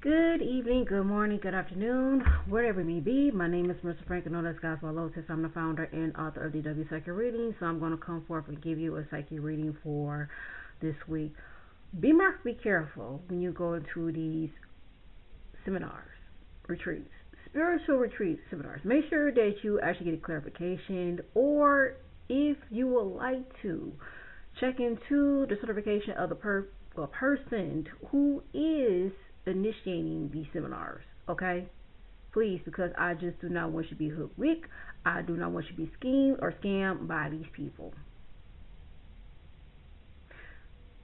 Good evening, good morning, good afternoon, wherever it may be. My name is Mr. Frank, known as Gospel Lotus. I'm the founder and author of DW Psychic Reading, so I'm going to come forth and give you a psychic reading for this week. Be careful when you go into these seminars, retreats, spiritual retreats, seminars. Make sure that you actually get a clarification, or if you would like to, check into the certification of the person who is initiating these seminars, okay? Please, because I just do not want you to be hoodwinked. I do not want you to be schemed or scammed by these people.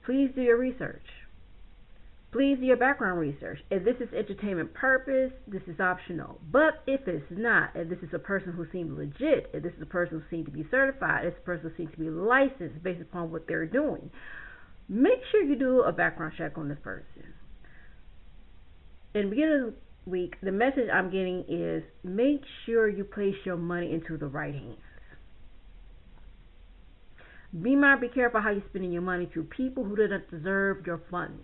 Please do your research. Please do your background research. If this is entertainment purpose, this is optional. But if it's not, if this is a person who seems legit, if this is a person who seems to be certified, if this person who seems to be licensed based upon what they're doing, make sure you do a background check on this person. In the beginning of the week, the message I'm getting is make sure you place your money into the right hands. Be careful how you're spending your money to people who do not deserve your funds,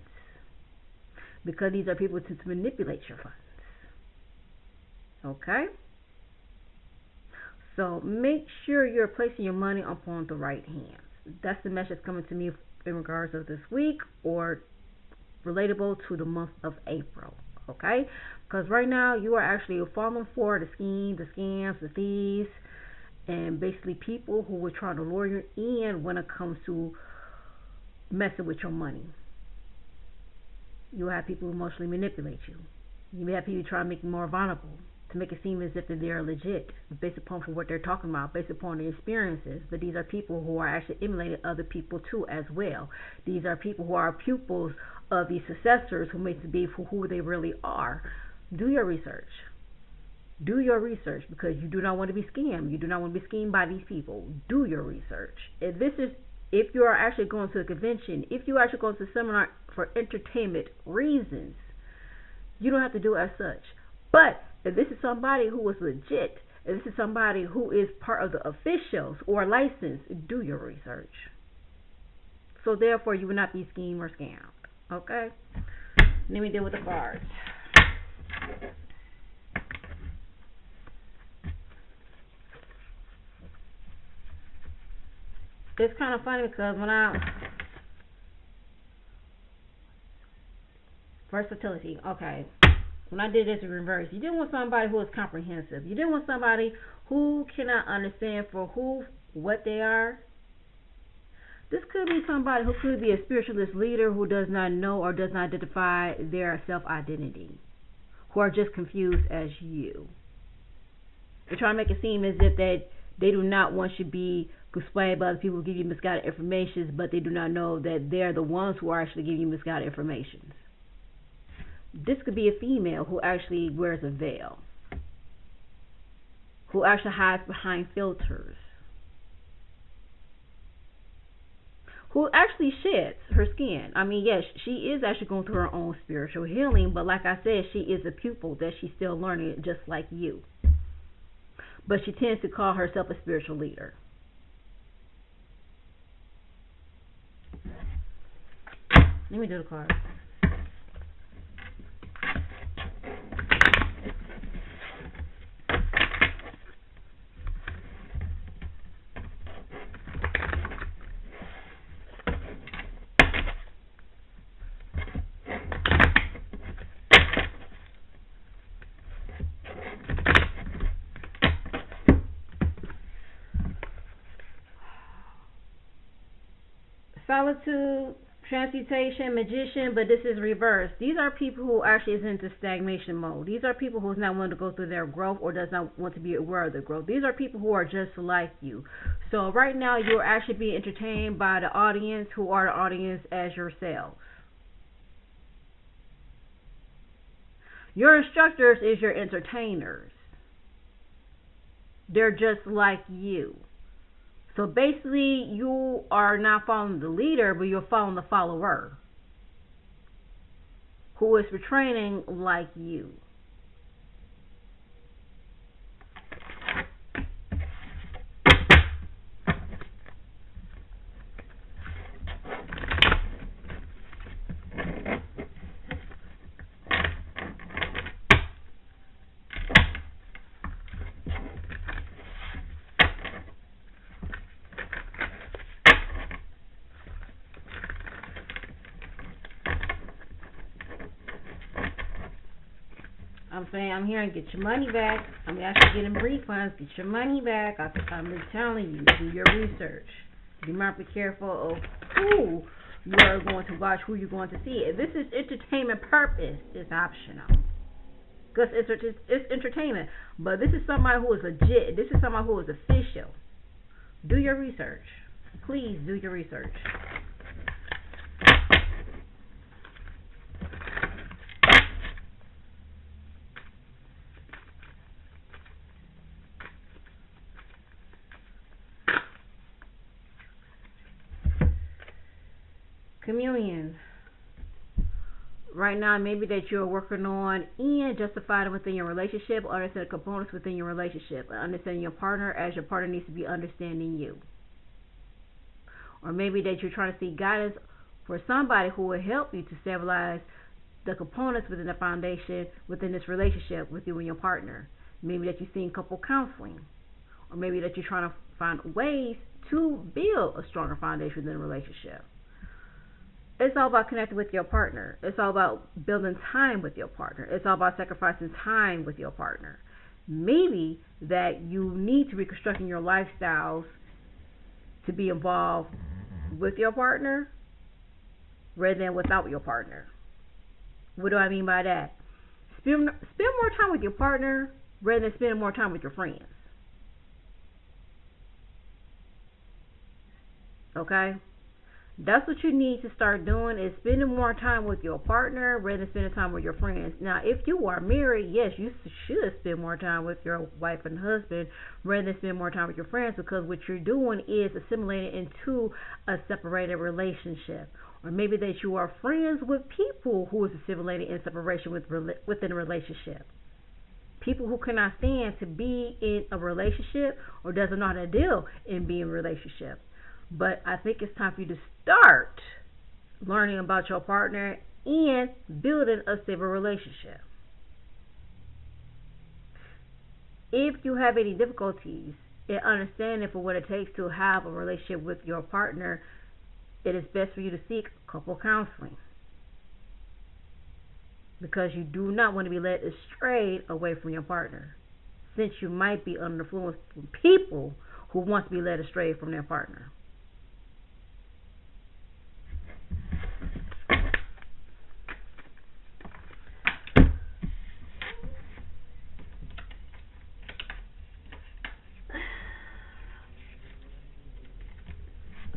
because these are people to manipulate your funds. Okay? So make sure you're placing your money upon the right hands. That's the message coming to me in regards of this week, or relatable to the month of April. Okay? Because right now you are actually falling for the scheme, the scams, the thieves, and basically people who are trying to lure you in when it comes to messing with your money. You have people who emotionally manipulate you. You may have people try to make you more vulnerable, to make it seem as if they're legit, based upon what they're talking about, based upon their experiences. But these are people who are actually emulating other people too as well. These are people who are pupils of these successors who make to be for who they really are. Do your research. Do your research, because you do not want to be scammed. You do not want to be schemed by these people. Do your research. If you are actually going to a convention, if you actually go to a seminar for entertainment reasons, you don't have to do as such. But if this is somebody who is legit, if this is somebody who is part of the officials or licensed, do your research. So therefore, you will not be schemed or scammed. Okay? Let me deal with the cards. It's kind of funny because versatility, okay. When I did this in reverse, you didn't want somebody who is comprehensive. You didn't want somebody who cannot understand for what they are. This could be somebody who could be a spiritualist leader who does not know or does not identify their self-identity, who are just confused as you. They're trying to make it seem as if they do not want you to be persuaded by other people who give you misguided information, but they do not know that they're the ones who are actually giving you misguided information. This could be a female who actually wears a veil, who actually hides behind filters, who actually sheds her skin. I mean, yes, she is actually going through her own spiritual healing, but like I said, she is a pupil that she's still learning, just like you. But she tends to call herself a spiritual leader. Let me do the card. Solitude, transmutation, magician, but this is reversed. These are people who actually is into stagnation mode. These are people who is not willing to go through their growth or does not want to be aware of their growth. These are people who are just like you. So right now you are actually being entertained by the audience who are the audience as yourselves. Your instructors is your entertainers. They're just like you. So basically, you are not following the leader, but you're following the follower, who is portraying like you. I'm saying I'm here and get your money back. I'm actually getting refunds. Get your money back. I'm just telling you, do your research. Be mindful, careful of who you are going to watch, who you're going to see. If this is entertainment purpose, it's optional. Because it's entertainment. But this is somebody who is legit. This is somebody who is official. Do your research. Please do your research. Communion. Right now, maybe that you're working on and justifying within your relationship, or understand the components within your relationship, and understanding your partner as your partner needs to be understanding you. Or maybe that you're trying to seek guidance for somebody who will help you to stabilize the components within the foundation within this relationship with you and your partner. Maybe that you're seeing couple counseling, or maybe that you're trying to find ways to build a stronger foundation within a relationship. It's all about connecting with your partner. It's all about building time with your partner. It's all about sacrificing time with your partner. Maybe that you need to reconstruct your lifestyles to be involved with your partner rather than without your partner. What do I mean by that? Spend more time with your partner rather than spending more time with your friends. Okay? That's what you need to start doing, is spending more time with your partner rather than spending time with your friends. Now, if you are married, yes, you should spend more time with your wife and husband rather than spend more time with your friends, because what you're doing is assimilating into a separated relationship. Or maybe that you are friends with people who is assimilated in separation within a relationship. People who cannot stand to be in a relationship or doesn't know how to deal in being in a relationship. But I think it's time for you to start learning about your partner and building a stable relationship. If you have any difficulties in understanding for what it takes to have a relationship with your partner, it is best for you to seek couple counseling, because you do not want to be led astray away from your partner, since you might be under the influence from people who want to be led astray from their partner.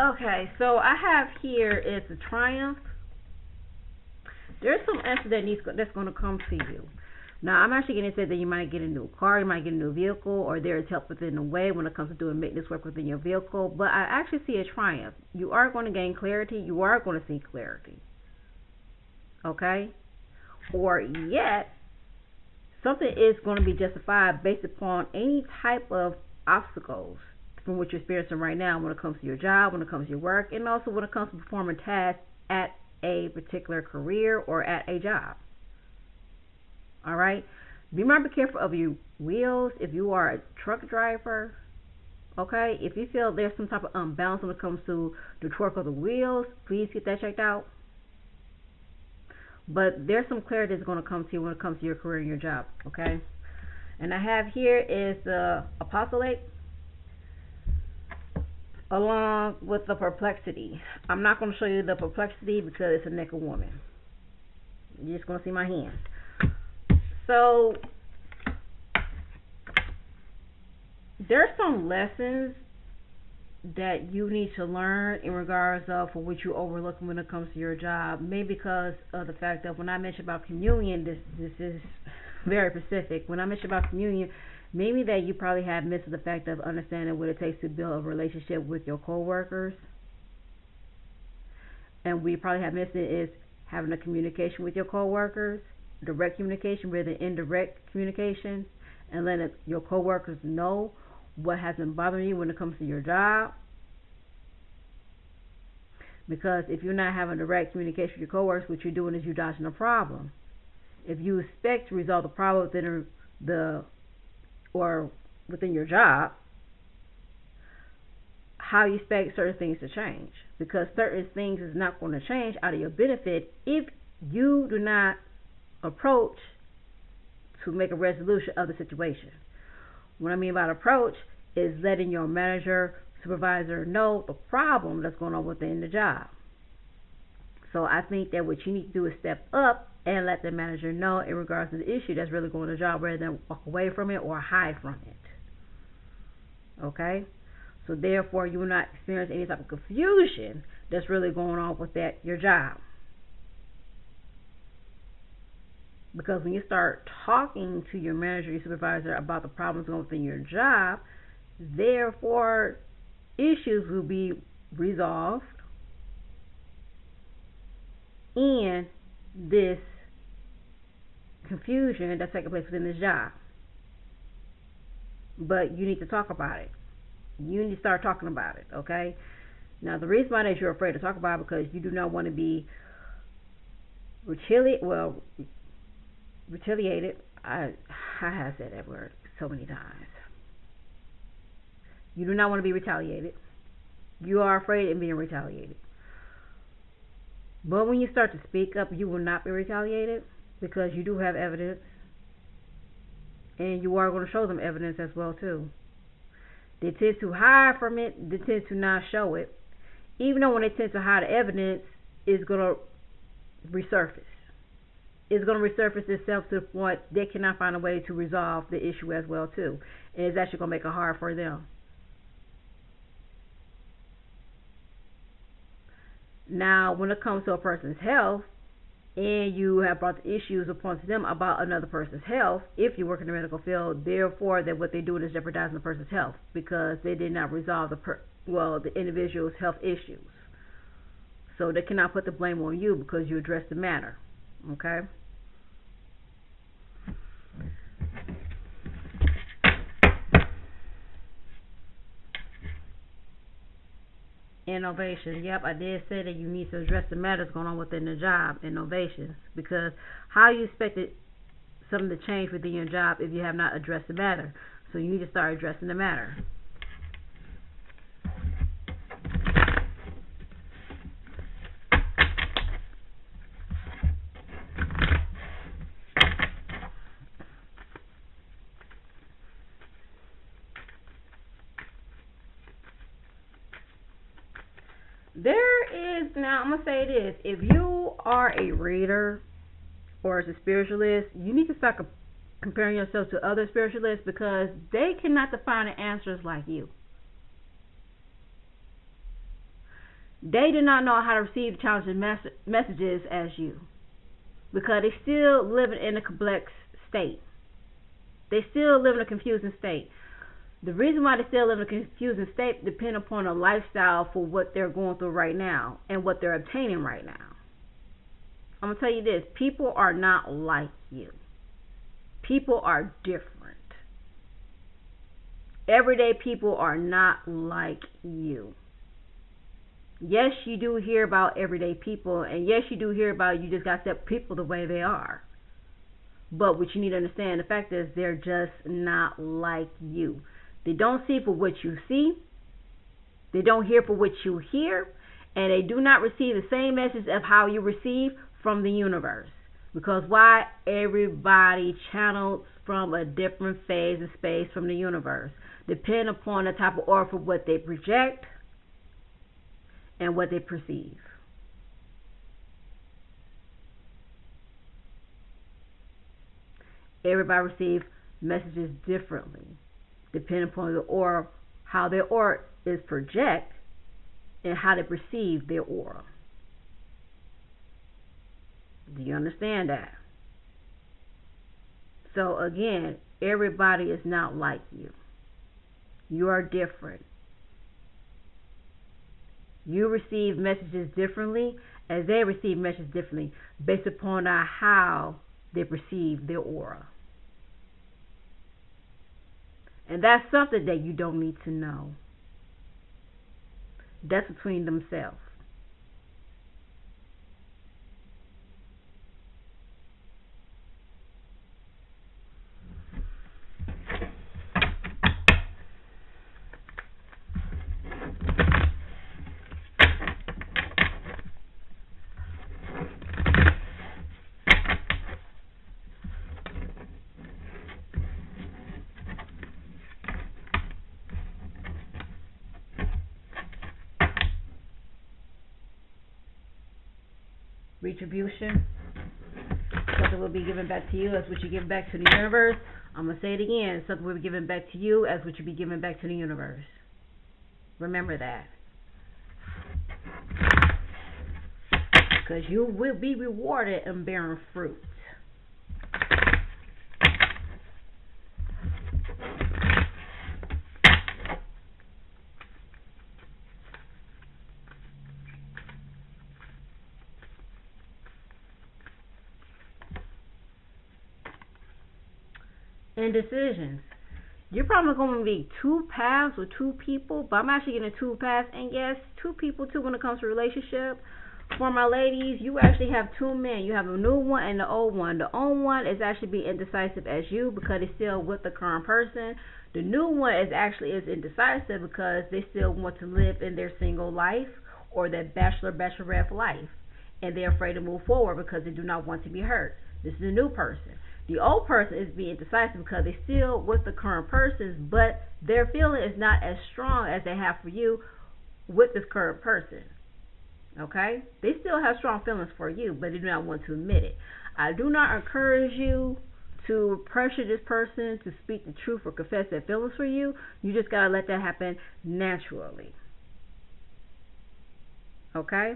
Okay, so I have here is a triumph. There's some answer that's going to come to you. Now, I'm actually going to say that you might get a new car, you might get a new vehicle, or there is help within the way when it comes to doing maintenance work within your vehicle. But I actually see a triumph. You are going to gain clarity. You are going to see clarity. Okay? Or yet, something is going to be justified based upon any type of obstacles from what you're experiencing right now when it comes to your job, when it comes to your work, and also when it comes to performing tasks at a particular career or at a job. All right? Be mindful, careful of your wheels. If you are a truck driver, okay, if you feel there's some type of unbalance when it comes to the torque of the wheels, please get that checked out. But there's some clarity that's going to come to you when it comes to your career and your job, okay? And I have here is the apostolate along with the perplexity. I'm not going to show you the perplexity because it's a naked woman. You're just going to see my hand. So there's some lessons that you need to learn in regards of for what you overlook when it comes to your job. Maybe because of the fact that when I mention about communion, this is very specific. When I mention about communion, maybe that you probably have missed the fact of understanding what it takes to build a relationship with your coworkers. And we probably have missed it is having a communication with your coworkers, direct communication rather than indirect communication, and letting your coworkers know what has been bothering you when it comes to your job. Because if you're not having direct communication with your coworkers, what you're doing is you're dodging a problem. If you expect to resolve the problem within your job, how you expect certain things to change? Because certain things is not going to change out of your benefit if you do not approach to make a resolution of the situation. What I mean by approach is letting your manager, supervisor know the problem that's going on within the job. So I think that what you need to do is step up and let the manager know in regards to the issue that's really going on in the job, rather than walk away from it or hide from it. Okay? So therefore, you will not experience any type of confusion that's really going on with your job. Because when you start talking to your manager, your supervisor about the problems going within your job, therefore issues will be resolved and this confusion that's taking place within this job. But you need to talk about it. You need to start talking about it, okay? Now, the reason why that you're afraid to talk about it because you do not want to be retaliated. I have said that word so many times. You do not want to be retaliated. You are afraid of being retaliated. But when you start to speak up, you will not be retaliated because you do have evidence. And you are going to show them evidence as well, too. They tend to hide from it. They tend to not show it. Even though when they tend to hide the evidence, it's going to resurface. It's going to resurface itself to the point they cannot find a way to resolve the issue as well, too. And it's actually going to make it hard for them. Now, when it comes to a person's health, and you have brought the issues upon them about another person's health, if you work in the medical field, therefore that what they're doing is jeopardizing the person's health because they did not resolve the individual's health issues. So they cannot put the blame on you because you addressed the matter. Okay? Innovation. Yep, I did say that you need to address the matters going on within the job, innovations, because how you expected something to change within your job if you have not addressed the matter? So you need to start addressing the matter. Now I'm going to say this, if you are a reader or as a spiritualist, you need to start comparing yourself to other spiritualists because they cannot define the answers like you. They do not know how to receive challenging messages as you because they still live in a complex state. They still live in a confusing state. The reason why they still live in a confusing state depends upon a lifestyle for what they're going through right now and what they're obtaining right now. I'm going to tell you this. People are not like you. People are different. Everyday people are not like you. Yes, you do hear about everyday people, and yes, you do hear about you just got to accept people the way they are. But what you need to understand, the fact is they're just not like you. They don't see for what you see. They don't hear for what you hear. And they do not receive the same message of how you receive from the universe. Because why? Everybody channels from a different phase and space from the universe. Depending upon the type of aura for what they project and what they perceive. Everybody receives messages differently. Depending upon the aura, how their aura is project, and how they perceive their aura. Do you understand that? So again, everybody is not like you. You are different. You receive messages differently as they receive messages differently based upon how they perceive their aura. And that's something that you don't need to know. That's between themselves. Retribution. Something will be given back to you as what you give back to the universe. I'm going to say it again. Something will be given back to you as what you be given back to the universe. Remember that. Because you will be rewarded in bearing fruit. Indecisions. You're probably going to be two paths with two people, but I'm actually getting two paths, and yes, two people too when it comes to relationship. For my ladies, you actually have two men. You have a new one and the old one. The old one is actually being indecisive as you because it's still with the current person. The new one is actually indecisive because they still want to live in their single life or that bachelorette life, and they're afraid to move forward because they do not want to be hurt. This is a new person. The old person is being indecisive because they're still with the current person, but their feeling is not as strong as they have for you with this current person. Okay? They still have strong feelings for you, but they do not want to admit it. I do not encourage you to pressure this person to speak the truth or confess their feelings for you. You just got to let that happen naturally. Okay?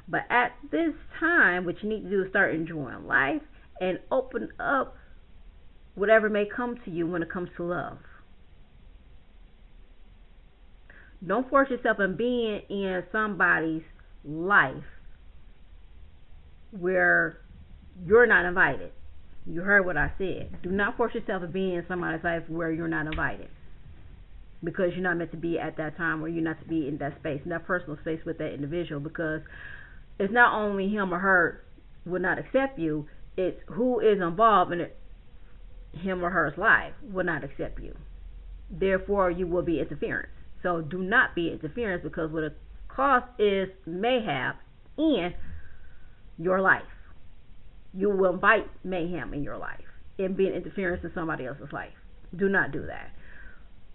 But at this time, what you need to do is start enjoying life and open up whatever may come to you when it comes to love. Don't force yourself in being in somebody's life where you're not invited. You heard what I said. Do not force yourself to be in somebody's life where you're not invited, because you're not meant to be at that time, or you're not to be in that space, in that personal space with that individual, because it's not only him or her will not accept you, it's who is involved in it, him or her's life will not accept you. Therefore, you will be interference. So do not be interference, because what it cost is mayhem in your life. You will invite mayhem in your life and be an interference in somebody else's life. Do not do that.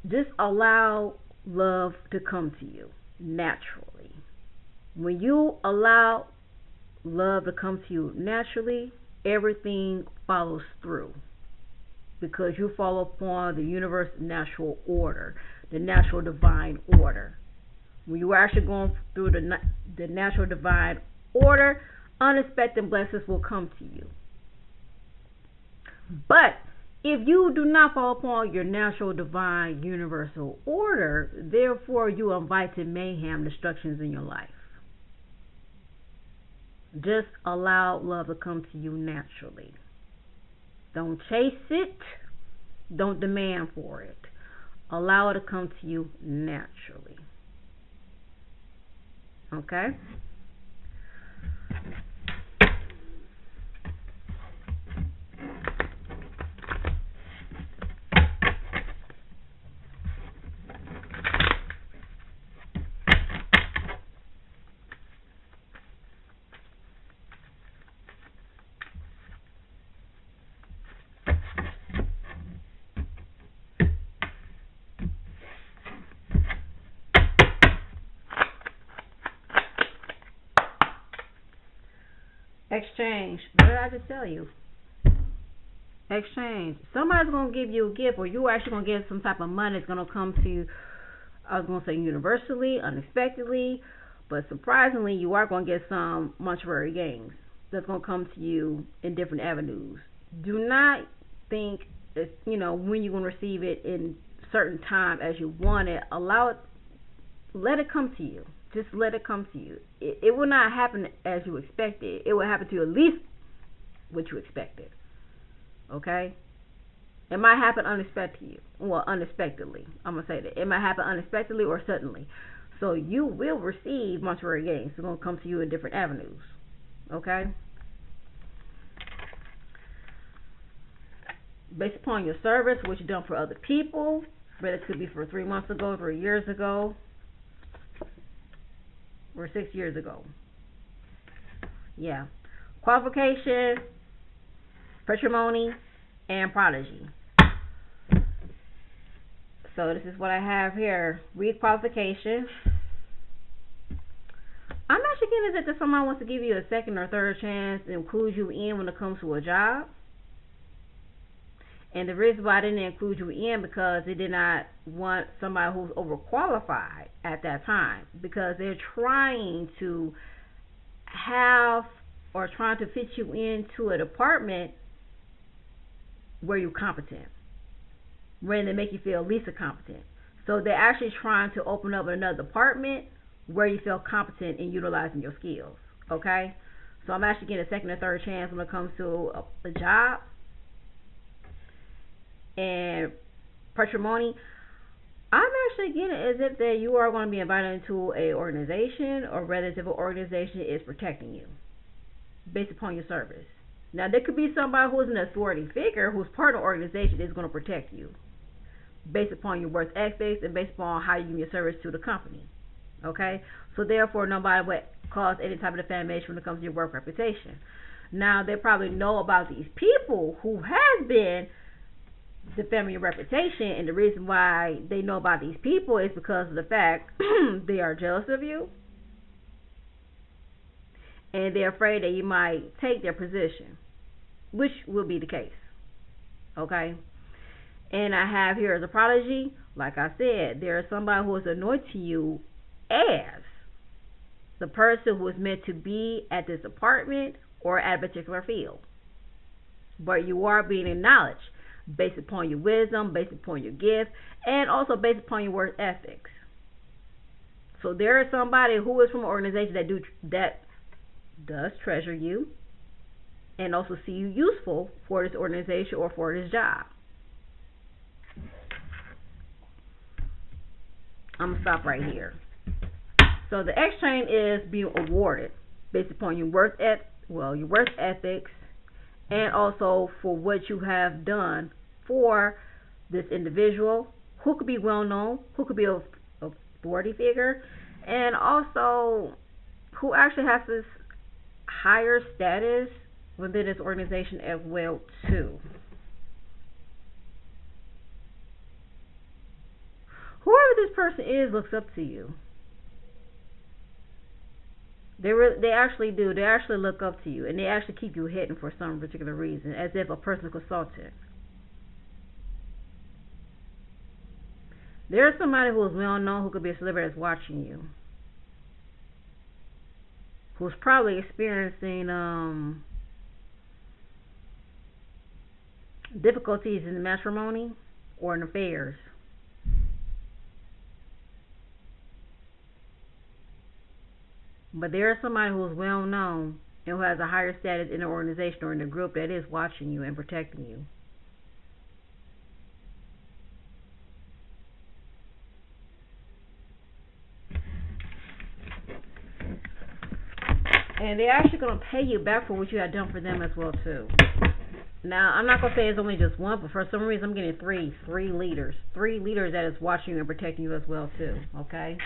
Just allow love to come to you naturally. When you allow love to come to you naturally, everything follows through, because you follow upon the universe's natural order, the natural divine order. When you are actually going through the natural divine order, unexpected blessings will come to you. But if you do not follow upon your natural divine universal order, therefore you invite mayhem, destructions in your life. Just allow love to come to you naturally. Don't chase it. Don't demand for it. Allow it to come to you naturally. Okay? Exchange. What did I just tell you? Exchange. Somebody's going to give you a gift, or you're actually going to get some type of money. It's going to come to you, I was going to say universally, unexpectedly, but surprisingly, you are going to get some monetary gains that's going to come to you in different avenues. Do not think that, when you're going to receive it in certain time as you want it. Allow it, let it come to you. Just let it come to you. It will not happen as you expected. It will happen to you at least what you expected. Okay? It might happen unexpectedly. I'm going to say that. It might happen unexpectedly or suddenly. So you will receive monetary gains. It's going to come to you in different avenues. Okay? Based upon your service, what you've done for other people, whether it could be for 3 months ago, 3 years ago, or 6 years ago. Yeah. Qualification, patrimony, and prodigy. So this is what I have here. Read qualification. I'm not actually getting is that someone wants to give you a second or third chance and include you in when it comes to a job. And the reason why I didn't include you in because they did not want somebody who's overqualified at that time, because they're trying to have or trying to fit you into a department where you're competent, where they make you feel least competent. So they're actually trying to open up another department where you feel competent in utilizing your skills. Okay? So I'm actually getting a second or third chance when it comes to a job. And patrimony, I'm actually getting as if that you are going to be invited into a organization, or rather if an organization is protecting you based upon your service. Now, there could be somebody who is an authority figure who's part of the organization that's going to protect you based upon your work ethics and based upon how you give your service to the company. Okay? So therefore, nobody would cause any type of defamation when it comes to your work reputation. Now, they probably know about these people who have been defaming your reputation, and the reason why they know about these people is because of the fact they are jealous of you, and they're afraid that you might take their position, which will be the case. Okay? And I have here as a prodigy, like I said, there is somebody who is anointing you as the person who is meant to be at this department or at a particular field. But you are being acknowledged based upon your wisdom, based upon your gift, and also based upon your work ethics. So there is somebody who is from an organization that does treasure you and also see you useful for this organization or for this job. I'm going to stop right here. So the X chain is being awarded based upon your work ethics, and also for what you have done for this individual, who could be well known, who could be a authority figure, and also who actually has this higher status within this organization as well too. Whoever this person is looks up to you. They actually do. They actually look up to you, and they actually keep you hidden for some particular reason, as if a personal consultant. There's somebody who is well known, who could be a celebrity, that's watching you, who's probably experiencing difficulties in matrimony or in affairs. But there is somebody who is well known and who has a higher status in the organization or in the group that is watching you and protecting you. And they're actually going to pay you back for what you had done for them as well too. Now, I'm not going to say it's only just one, but for some reason I'm getting three leaders. 3 leaders that is watching you and protecting you as well too. Okay?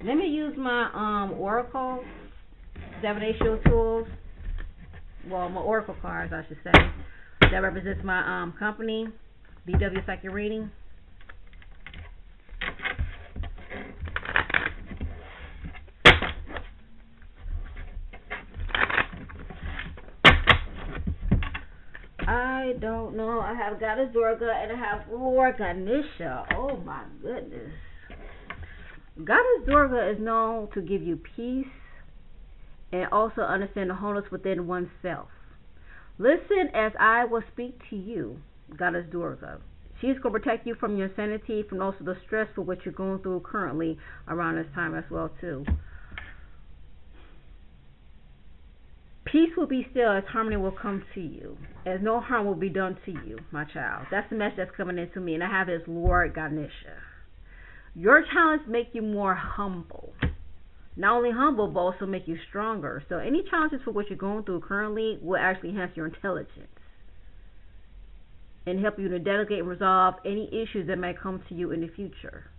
Let me use my Oracle divination tools. Well, my Oracle cards, I should say. That represents my company, BW Psychic Reading. I don't know. I have Goddess Durga and I have Lord Ganesha. Oh my goodness. Goddess Durga is known to give you peace and also understand the wholeness within oneself. Listen as I will speak to you, Goddess Durga. She's going to protect you from your sanity, from also the stress for what you're going through currently around this time as well too. Peace will be still as harmony will come to you, as no harm will be done to you, my child. That's the message that's coming into me, and I have this Lord Ganesha. Your challenges make you more humble. Not only humble, but also make you stronger. So any challenges for what you're going through currently will actually enhance your intelligence and help you to delegate and resolve any issues that may come to you in the future.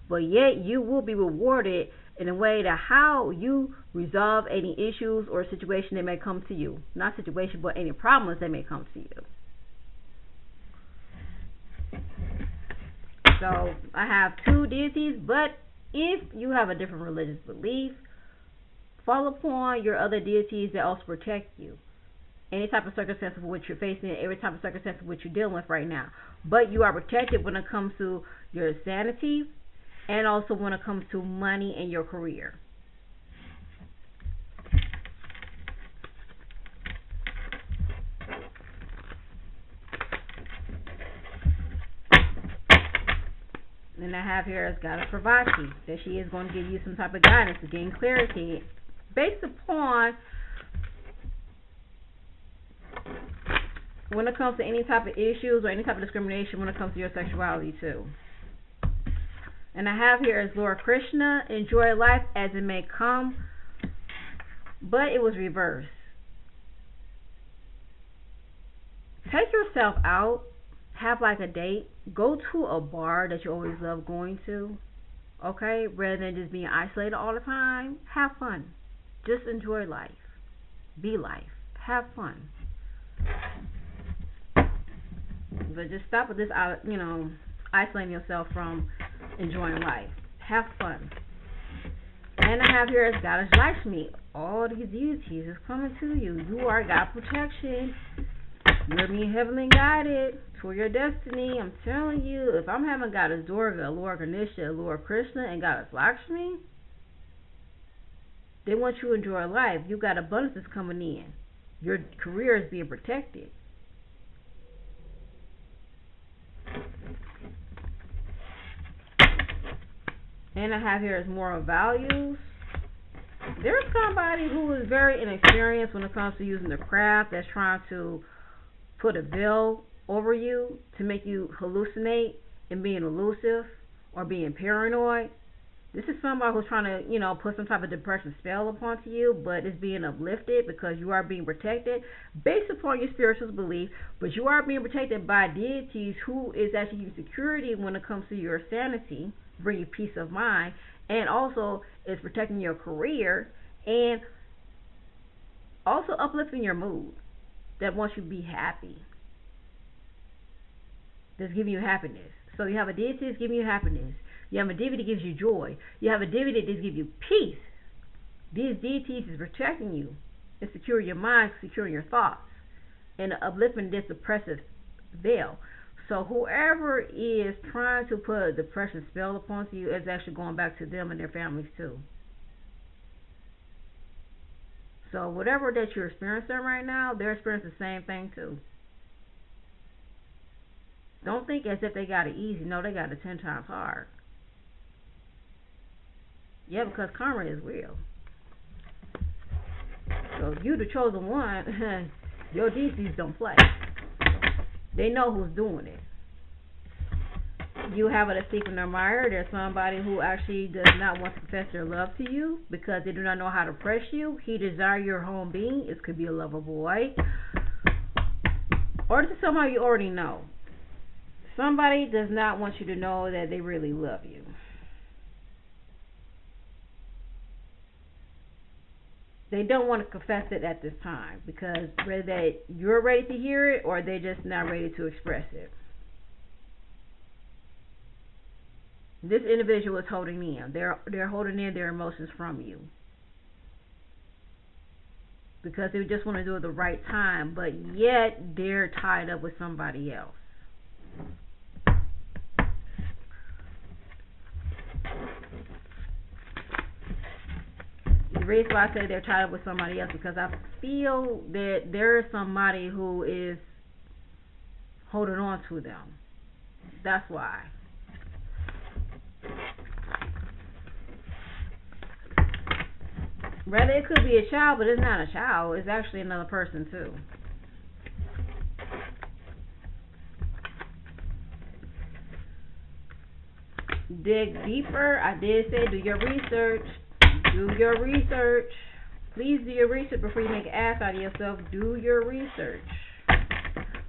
But yet you will be rewarded in a way that how you resolve any issues or situation that may come to you. Not situation, but any problems that may come to you. So I have two deities, but if you have a different religious belief, fall upon your other deities that also protect you. Any type of circumstance of which you're facing, every type of circumstance of which you're dealing with right now. But you are protected when it comes to your sanity and also when it comes to money and your career. And I have here as Goddess Pravati, that she is going to give you some type of guidance to gain clarity based upon when it comes to any type of issues or any type of discrimination when it comes to your sexuality too. And I have here as Lord Krishna, enjoy life as it may come, but it was reversed. Take yourself out, have like a date, go to a bar that you always love going to, okay? Rather than just being isolated all the time, have fun. Just enjoy life. Be life. Have fun. But just stop with this, isolating yourself from enjoying life. Have fun. And I have here as Goddess Lakshmi. All these deities is coming to you. You are God protection. You're being heavenly guided toward your destiny. I'm telling you, if I'm having Goddess Durga, Lord Ganesha, Lord Krishna, and Goddess Lakshmi, they want you to enjoy life. You got abundance that's coming in. Your career is being protected. And I have here as moral values. There's somebody who is very inexperienced when it comes to using the craft that's trying to put a veil over you to make you hallucinate and being elusive or being paranoid. This is somebody who's trying to, put some type of depression spell upon you, but it's being uplifted because you are being protected based upon your spiritual belief, but you are being protected by deities who is actually giving security when it comes to your sanity, bring you peace of mind, and also is protecting your career and also uplifting your mood that wants you to be happy. That's giving you happiness. So you have a deity that's giving you happiness. You have a deity that gives you joy. You have a deity that gives you peace. These deities is protecting you and securing your mind, securing your thoughts, and uplifting this oppressive veil. So whoever is trying to put a depression spell upon you is actually going back to them and their families too. So whatever that you're experiencing right now, they're experiencing the same thing too. Don't think as if they got it easy. No, they got it 10 times hard. Yeah, because karma is real. So if you the chosen one, your deities don't play. They know who's doing it. You have a secret admirer. There's somebody who actually does not want to confess their love to you because they do not know how to press you. He desires your home being. It could be a lover boy. Or this is somebody you already know. Somebody does not want you to know that they really love you. They don't want to confess it at this time because whether you're ready to hear it or they're just not ready to express it. This individual is holding in. They're holding in their emotions from you because they just want to do it at the right time, but yet they're tied up with somebody else. The reason why I say they're tied up with somebody else because I feel that there is somebody who is holding on to them. That's why. Rather, it could be a child, but it's not a child. It's actually another person, too. Dig deeper. I did say do your research. Do your research. Please do your research before you make an ass out of yourself. Do your research.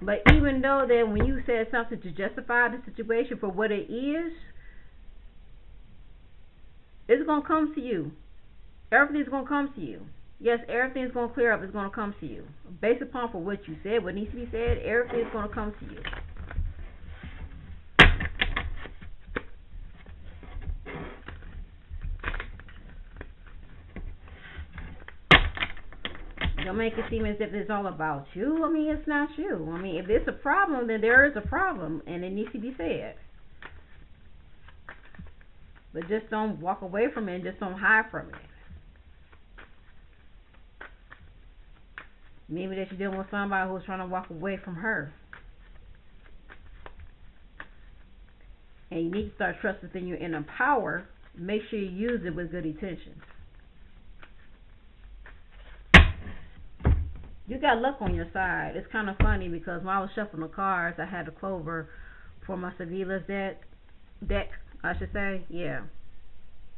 But even though that when you said something to justify the situation for what it is, it's going to come to you. Everything's going to come to you. Yes, everything's going to clear up. It's going to come to you. Based upon for what you said, what needs to be said, everything's going to come to you. Don't make it seem as if it's all about you. I mean, it's not you. I mean, if there's a problem, then there is a problem, and it needs to be said. But just don't walk away from it and just don't hide from it. Maybe that you're dealing with somebody who's trying to walk away from her. And you need to start trusting in your inner power. Make sure you use it with good intentions. You got luck on your side. It's kind of funny because when I was shuffling the cards, I had a clover for my Sevilla's deck, I should say. Yeah.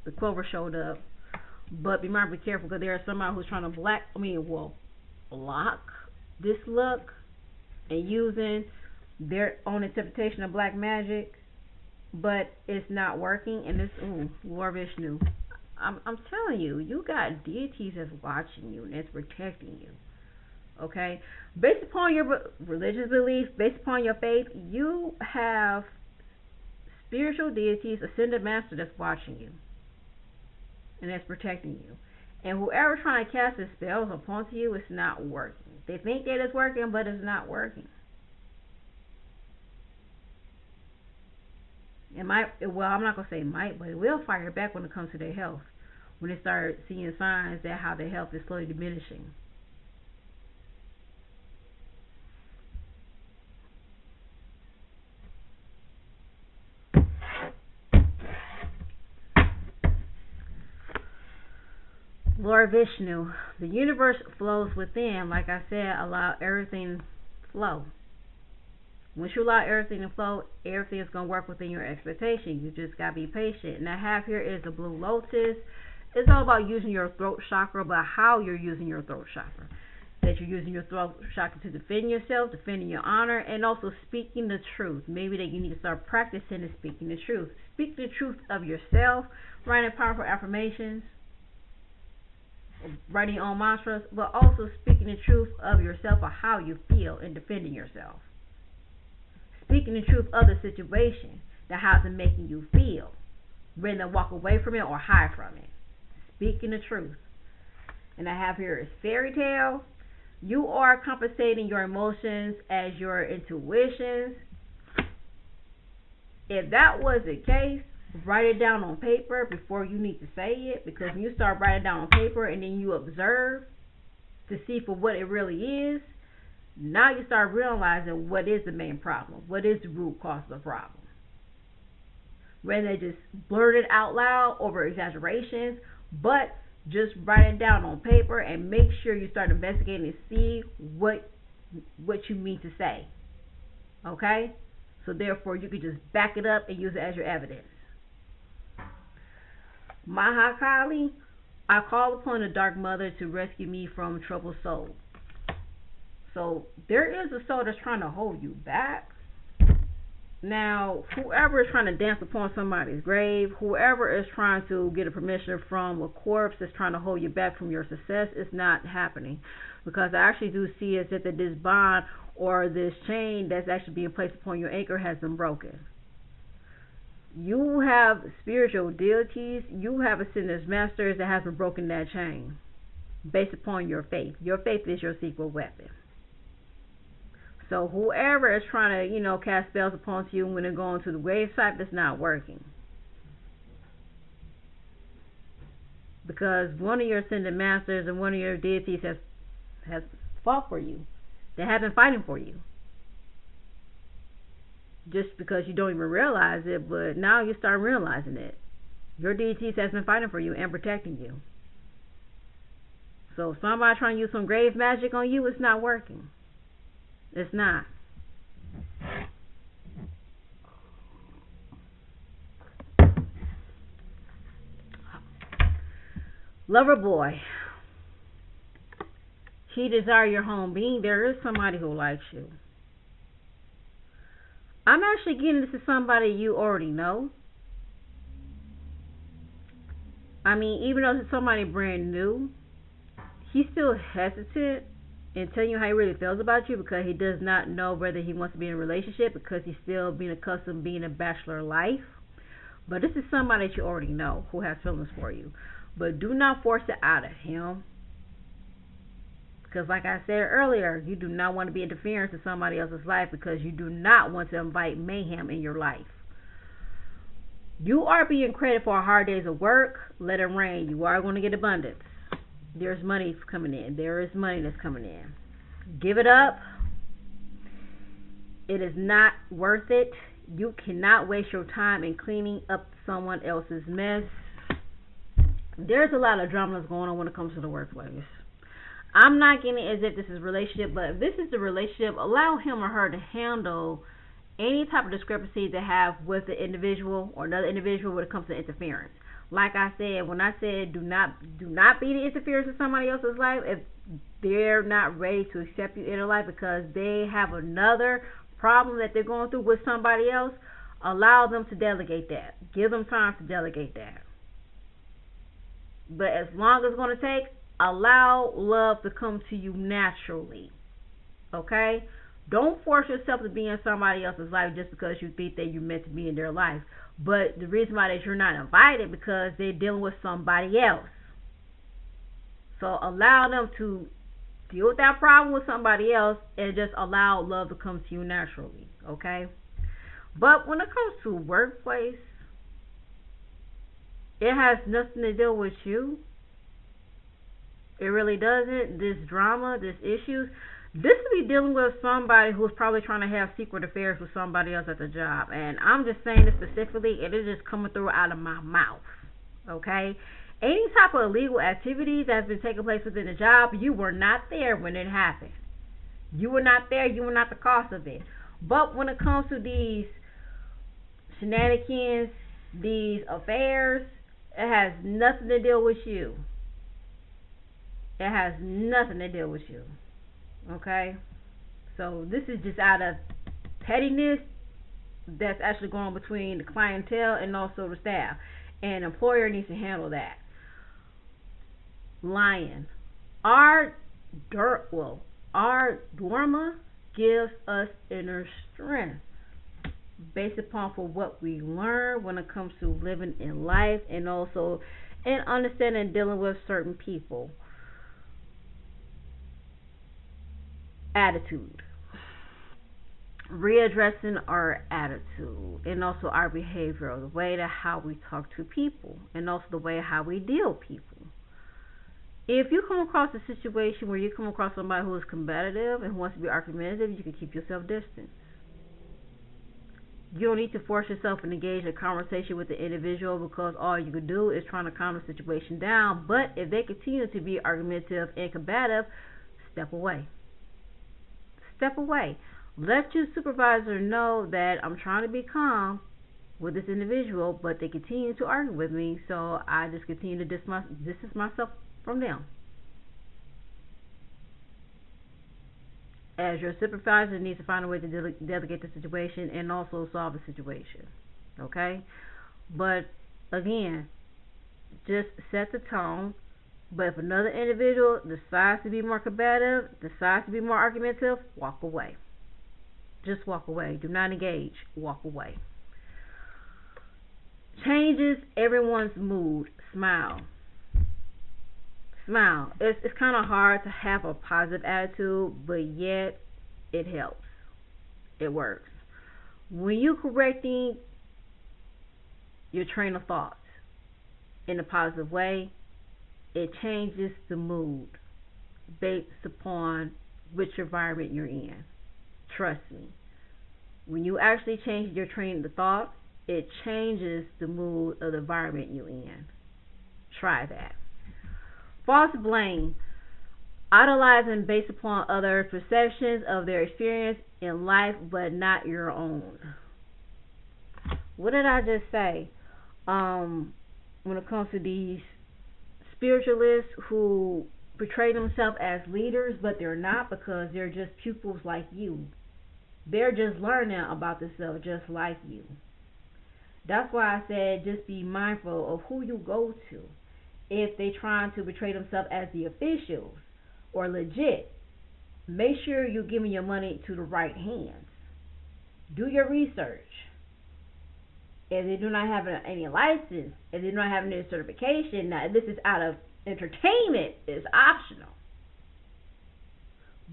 The clover showed up. But be careful because there is somebody who's trying to block this luck and using their own interpretation of black magic, but it's not working. And it's Lord Vishnu. I'm telling you, you got deities that's watching you and that's protecting you. Okay, based upon your religious beliefs, based upon your faith, you have spiritual deities, ascended master that's watching you and that's protecting you. And whoever's trying to cast the spells upon you, it's not working. They think that it's working, but it's not working. It might, well, I'm not gonna say might, but it will fire back when it comes to their health. When they start seeing signs that how their health is slowly diminishing. Lord Vishnu, the universe flows within. Like I said, allow everything to flow. Once you allow everything to flow, everything is going to work within your expectation. You just got to be patient. And I have here is the blue lotus. It's all about using your throat chakra, but how you're using your throat chakra. That you're using your throat chakra to defend yourself, defending your honor, and also speaking the truth. Maybe that you need to start practicing and speaking the truth. Speak the truth of yourself, writing powerful affirmations, writing your own mantras, but also speaking the truth of yourself or how you feel in defending yourself. Speaking the truth of the situation, that how's it making you feel, rather than walk away from it or hide from it. Speaking the truth. And I have here is fairy tale. You are compensating your emotions as your intuitions. If that was the case, write it down on paper before you need to say it, because when you start writing down on paper and then you observe to see for what it really is, now you start realizing what is the main problem, what is the root cause of the problem. Rather than just blurt it out loud over exaggerations, but just write it down on paper and make sure you start investigating to see what you mean to say. Okay? So therefore you can just back it up and use it as your evidence. Mahakali, I call upon the Dark Mother to rescue me from troubled soul. So there is a soul that's trying to hold you back. Now, whoever is trying to dance upon somebody's grave, whoever is trying to get a permission from a corpse that's trying to hold you back from your success, is not happening. Because I actually do see it that this bond or this chain that's actually being placed upon your anchor has been broken. You have spiritual deities, you have ascended masters that have broken that chain based upon your faith. Your faith is your secret weapon. So whoever is trying to, cast spells upon you when they're going to the gravesite, that's not working. Because one of your ascended masters and one of your deities has fought for you. They have been fighting for you. Just because you don't even realize it, but now you start realizing it. Your deities has been fighting for you and protecting you. So somebody trying to use some grave magic on you, it's not working. It's not. Lover boy. He desire your home being. There is somebody who likes you. I'm actually getting this to somebody you already know. I mean, even though it's somebody brand new, he's still hesitant in telling you how he really feels about you because he does not know whether he wants to be in a relationship because he's still being accustomed to being a bachelor life. But this is somebody that you already know who has feelings for you. But do not force it out of him, Because like I said earlier, you do not want to be interfering to somebody else's life because you do not want to invite mayhem in your life. You are being credited for hard days of work. Let it rain. You are going to get abundance. There's money coming in. There is money that's coming in. Give it up. It is not worth it. You cannot waste your time in cleaning up someone else's mess. There's a lot of drama that's going on when it comes to the workplace. I'm not getting it as if this is a relationship, but if this is the relationship, allow him or her to handle any type of discrepancy they have with the individual or another individual when it comes to interference. Like I said, when I said do not be the interference in somebody else's life, if they're not ready to accept you in their life because they have another problem that they're going through with somebody else, allow them to delegate that. Give them time to delegate that. But as long as it's going to take, allow love to come to you naturally. Okay? Don't force yourself to be in somebody else's life just because you think that you're meant to be in their life. But the reason why that you're not invited because they're dealing with somebody else. So allow them to deal with that problem with somebody else and just allow love to come to you naturally. Okay? But when it comes to workplace, it has nothing to do with you. It really doesn't. This drama, this issues, this could be dealing with somebody who's probably trying to have secret affairs with somebody else at the job. And I'm just saying this specifically, and it's just coming through out of my mouth. Okay? Any type of illegal activities that's been taking place within the job, you were not there when it happened. You were not there. You were not the cause of it. But when it comes to these shenanigans, these affairs, it has nothing to do with you. It has nothing to do with you. Okay? So this is just out of pettiness that's actually going on between the clientele and also the staff. And the employer needs to handle that. Lying. Our Dharma gives us inner strength based upon for what we learn when it comes to living in life and also in understanding and dealing with certain people. Attitude. Readdressing our attitude and also our behavior, the way that how we talk to people and also the way how we deal with people. If you come across a situation where you come across somebody who is combative and who wants to be argumentative, you can keep yourself distant. You don't need to force yourself and engage in a conversation with the individual because all you can do is trying to calm the situation down. But if they continue to be argumentative and combative, step away. Step away. Let your supervisor know that I'm trying to be calm with this individual, but they continue to argue with me, so I just continue to distance myself from them. As your supervisor needs to find a way to delegate the situation and also solve the situation. Okay? But again, just set the tone. But if another individual decides to be more combative, decides to be more argumentative, walk away. Just walk away. Do not engage. Walk away. Changes everyone's mood. Smile. Smile. It's kind of hard to have a positive attitude, but yet it helps. It works. When you're correcting your train of thought in a positive way, it changes the mood based upon which environment you're in. Trust me. When you actually change your train of thought, it changes the mood of the environment you're in. Try that. False blame. Idolizing based upon others' perceptions of their experience in life, but not your own. What did I just say? When it comes to these spiritualists who portray themselves as leaders, but they're not because they're just pupils like you. They're just learning about themselves just like you. That's why I said just be mindful of who you go to. If they're trying to portray themselves as the officials or legit, make sure you're giving your money to the right hands. Do your research. If they do not have any license, if they do not have any certification, now if this is out of entertainment, it's optional.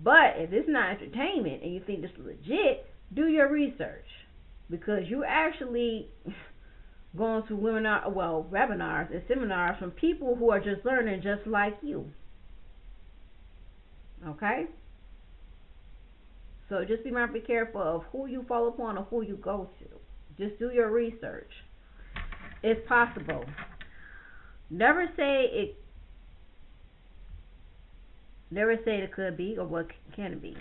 But if it's not entertainment and you think this is legit, do your research, because you actually going to webinars and seminars from people who are just learning just like you. Okay? So just be mindful, be careful of who you follow upon or who you go to. Just do your research. It's possible. Never say it. Never say it could be or what can it be.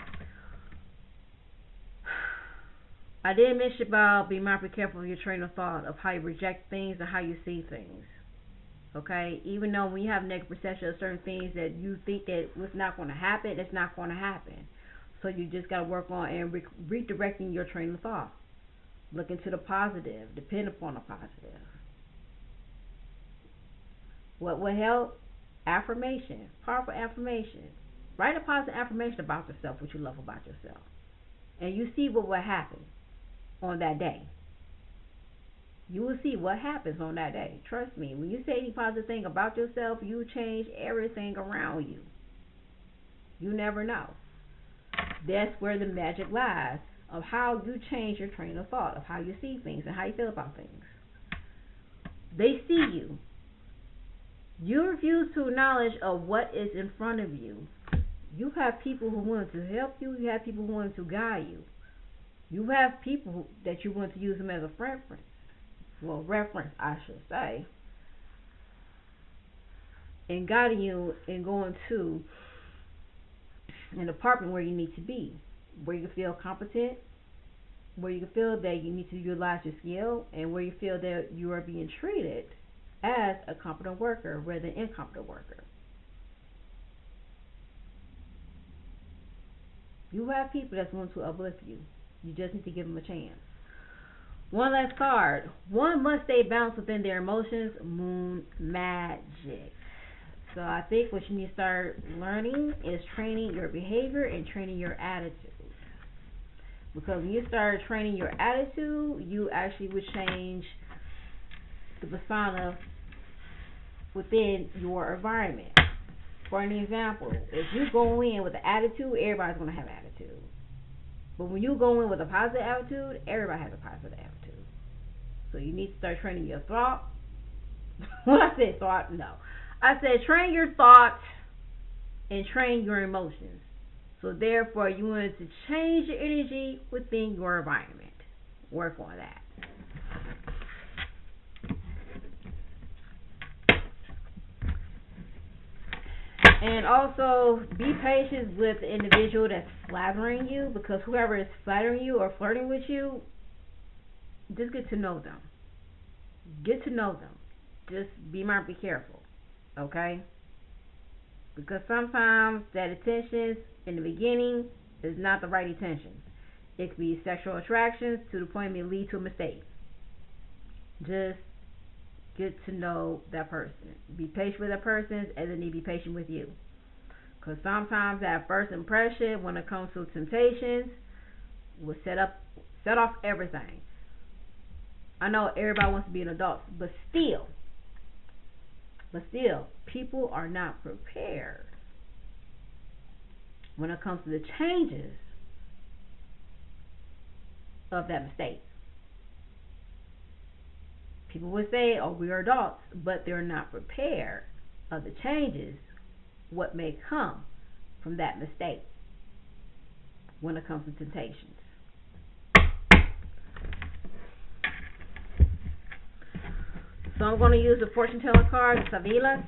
I did mention about being mindful, careful of your train of thought, of how you reject things and how you see things. Okay, even though when you have negative perception of certain things that you think that was not going to happen, it's not going to happen. So you just got to work on and redirecting your train of thought. Look into the positive. Depend upon the positive. What will help? Affirmation. Powerful affirmation. Write a positive affirmation about yourself, what you love about yourself. And you see what will happen on that day. You will see what happens on that day. Trust me. When you say any positive thing about yourself, you change everything around you. You never know. That's where the magic lies, of how you change your train of thought, of how you see things and how you feel about things. They see you. You refuse to acknowledge of what is in front of you. You have people who want to help you. You have people who want to guide you. You have people that you want to use them as a reference. Well, reference, I should say. And guiding you and going to an apartment where you need to be, where you feel competent, where you feel that you need to utilize your skill, and where you feel that you are being treated as a competent worker rather than incompetent worker. You have people that's going to uplift you. You just need to give them a chance. One last card. One must stay balanced within their emotions. Moon magic. So I think what you need to start learning is training your behavior and training your attitude. Because when you start training your attitude, you actually would change the persona within your environment. For an example, if you go in with an attitude, everybody's going to have attitude. But when you go in with a positive attitude, everybody has a positive attitude. So you need to start training your thought. When I said thought, no. I said train your thoughts and train your emotions. So therefore, you want to change your energy within your environment. Work on that. And also, be patient with the individual that's flattering you, because whoever is flattering you or flirting with you, just get to know them. Get to know them. Just be careful, okay? Because sometimes that attention in the beginning is not the right attention. It could be sexual attractions to the point it may lead to a mistake. Just get to know that person. Be patient with that person, and then be patient with you. Because sometimes that first impression, when it comes to temptations, will set off everything. I know everybody wants to be an adult, but still, people are not prepared when it comes to the changes of that mistake. People would say, oh, we are adults, but they're not prepared of the changes, what may come from that mistake when it comes to temptations. So I'm going to use the fortune teller card, Savila.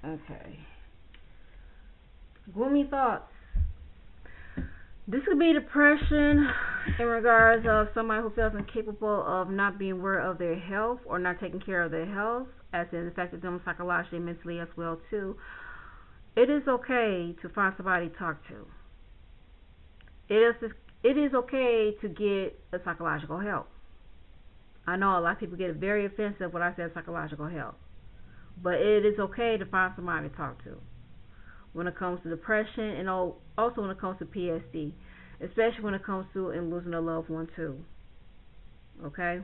Okay. Gloomy thoughts. This could be depression in regards of somebody who feels incapable of not being aware of their health or not taking care of their health, as it affected them psychologically and mentally as well too. It is okay to find somebody to talk to. It is okay to get a psychological help. I know a lot of people get very offensive when I say psychological help, but it is okay to find somebody to talk to when it comes to depression, and also when it comes to PSD, especially when it comes to and losing a loved one too. Okay?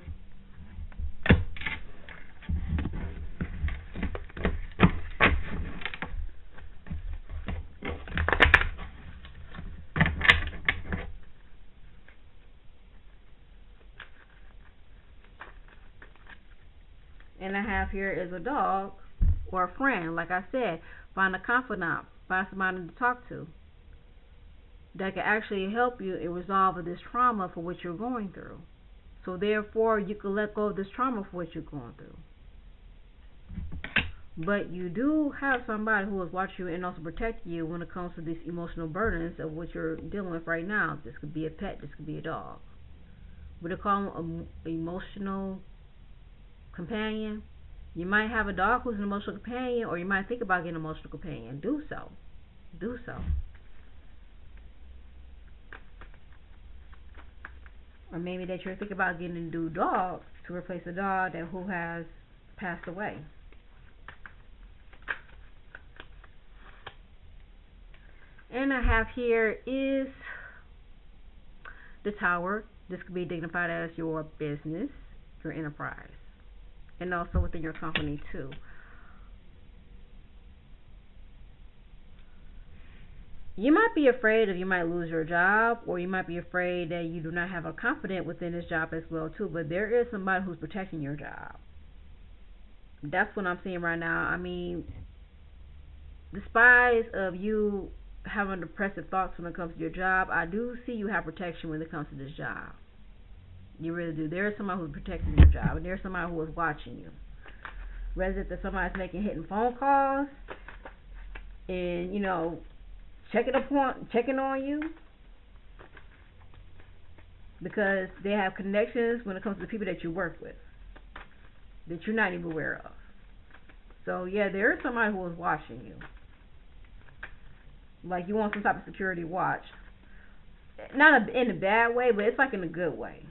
And I have here is a dog or a friend. Like I said, find a confidant, find somebody to talk to that can actually help you in resolving this trauma for what you're going through. So therefore, you can let go of this trauma for what you're going through. But you do have somebody who is watching you and also protecting you when it comes to these emotional burdens of what you're dealing with right now. This could be a pet, this could be a dog. What they call them, an emotional companion. You might have a dog who's an emotional companion, or you might think about getting an emotional companion. Do so. Do so. Or maybe that you're thinking about getting a new dog to replace a dog who has passed away. And I have here is the Tower. This could be dignified as your business, your enterprise, and also within your company too. You might be afraid of you might lose your job, or you might be afraid that you do not have a confidence within this job as well too. But there is somebody who's protecting your job. That's what I'm seeing right now. I mean, despite of you having depressive thoughts when it comes to your job, I do see you have protection when it comes to this job. You really do. There is somebody who's protecting your job, and there's somebody who is watching you. Whether that somebody's hitting phone calls and checking on you, because they have connections when it comes to the people that you work with that you're not even aware of. So yeah, there is somebody who is watching you. Like you want some type of security watch, not in a bad way, but it's like in a good way,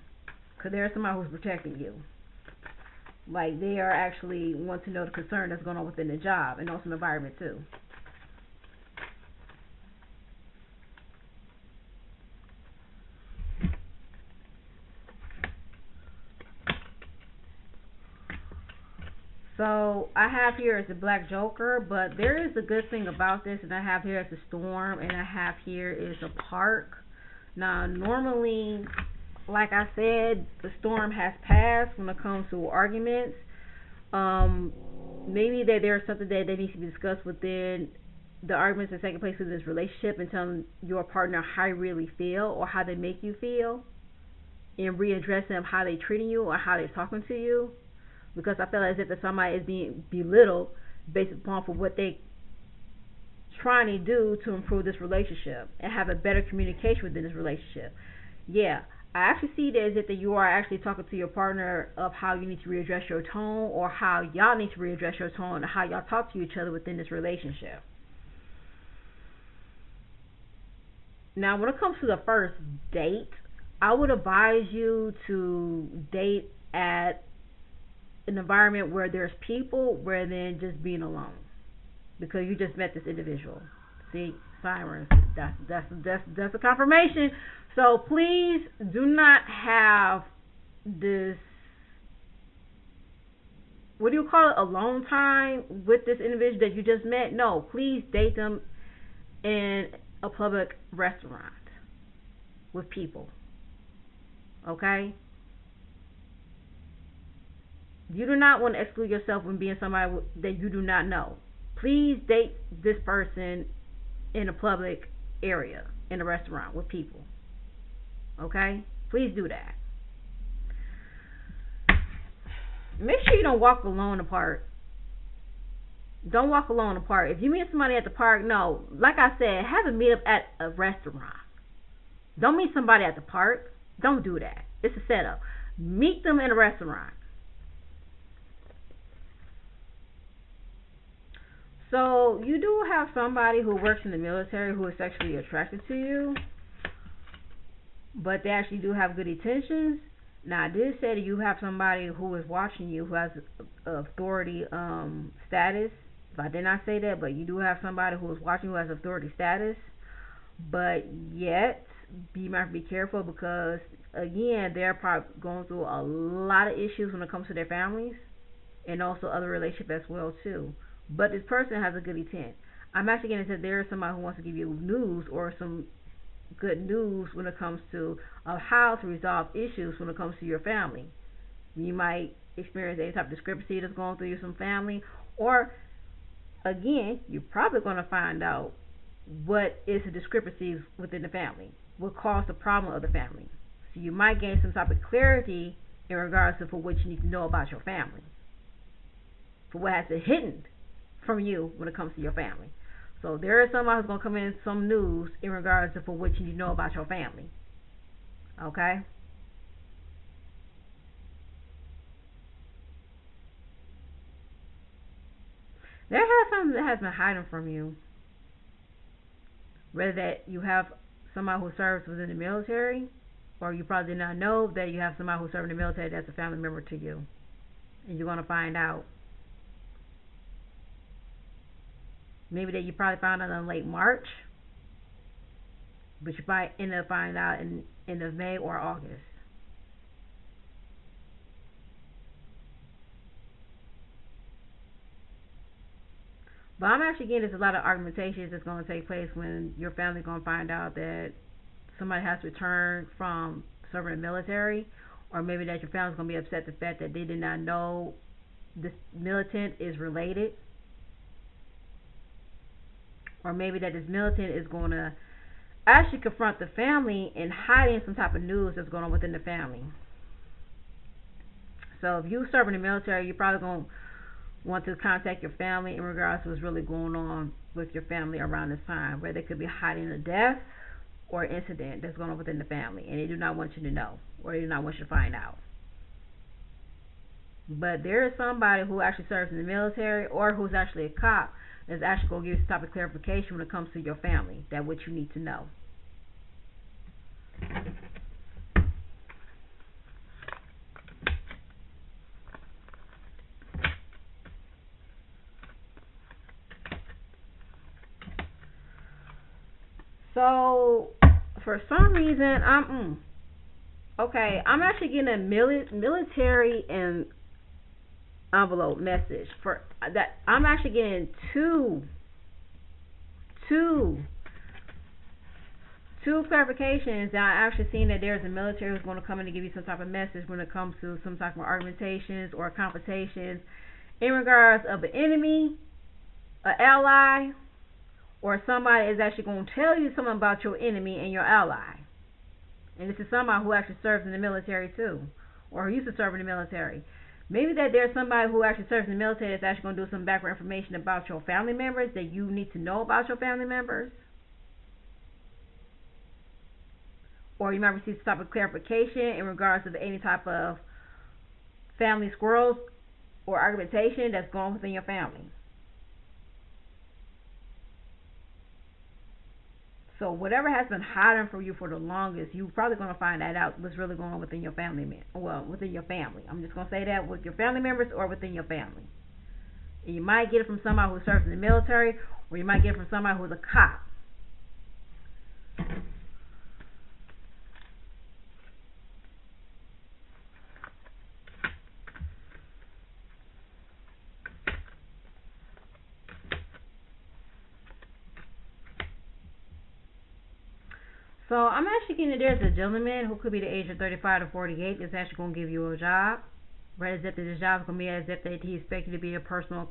because there is somebody who's protecting you. Like they are actually want to know the concern that's going on within the job and also the environment too. So I have here as the Black Joker, but there is a good thing about this, and I have here as a storm, and I have here is a park. Now, normally, like I said, the storm has passed when it comes to arguments. Maybe that there's something that needs to be discussed within the arguments that taking place in this relationship, and telling your partner how you really feel or how they make you feel, and readdressing them how they treating you or how they're talking to you. Because I feel as if somebody is being belittled based upon for what they trying to do to improve this relationship and have a better communication within this relationship. Yeah, I actually see it as if that you are actually talking to your partner of how you need to readdress your tone, or how y'all need to readdress your tone, and how y'all talk to each other within this relationship. Now, when it comes to the first date, I would advise you to date at an environment where there's people rather than just being alone, because you just met this individual. See, sirens. That's a confirmation. So please do not have this, what do you call it, alone time with this individual that you just met. No, please date them in a public restaurant with people. Okay? You do not want to exclude yourself from being somebody that you do not know. Please date this person in a public area, in a restaurant with people. Okay? Please do that. Make sure you don't walk alone apart. Don't walk alone apart. If you meet somebody at the park, no. Like I said, have a meetup at a restaurant. Don't meet somebody at the park. Don't do that. It's a setup. Meet them in a restaurant. So you do have somebody who works in the military who is sexually attracted to you, but they actually do have good intentions. Now, I did say that you have somebody who is watching you who has authority status. If I did not say that, but you do have somebody who is watching who has authority status. But yet, you might be careful because, again, they're probably going through a lot of issues when it comes to their families and also other relationships as well too. But this person has a good intent. I'm actually going to say there is somebody who wants to give you news or some good news when it comes to how to resolve issues when it comes to your family. You might experience any type of discrepancy that's going through some family, or again, you're probably going to find out what is the discrepancies within the family, what caused the problem of the family. So you might gain some type of clarity in regards to for what you need to know about your family, for what has been hidden from you when it comes to your family. So there is somebody who's going to come in some news in regards to for what you need to know about your family. Okay? There has something that has been hiding from you. Whether that you have somebody who serves within the military, or you probably did not know that you have somebody who serves in the military that's a family member to you. And you're going to find out. Maybe that you probably found out in late March, but you probably end up finding out in end of May or August. But I'm actually getting there's a lot of argumentations that's going to take place when your family's going to find out that somebody has returned from serving in the military, or maybe that your family's going to be upset the fact that they did not know this militant is related, or maybe that this militant is going to actually confront the family and hiding some type of news that's going on within the family. So if you serve in the military, you're probably going to want to contact your family in regards to what's really going on with your family around this time, where they could be hiding a death or an incident that's going on within the family, and they do not want you to know, or they do not want you to find out. But there is somebody who actually serves in the military or who's actually a cop that's actually going to give you some type of clarification when it comes to your family, that what you need to know. So, for some reason, I'm actually getting a military and envelope message for that. I'm actually getting two clarifications. That I actually seen that there's a military who's going to come in to give you some type of message when it comes to some type of argumentations or confrontations in regards of an enemy, an ally, or somebody is actually going to tell you something about your enemy and your ally. And this is somebody who actually serves in the military too, or who used to serve in the military. Maybe that there's somebody who actually serves in the military that's actually going to do some background information about your family members that you need to know about your family members. Or you might receive some type of clarification in regards to any type of family squirrels or argumentation that's going on within your family. So whatever has been hiding from you for the longest, you're probably going to find that out what's really going on within your family. Within your family. I'm just going to say that with your family members or within your family. And you might get it from somebody who serves in the military, or you might get it from somebody who's a cop. So I'm actually getting that there's a gentleman who could be the age of 35 to 48 that's actually going to give you a job. Right, as if this job is going to be as if that he expects you to be a personal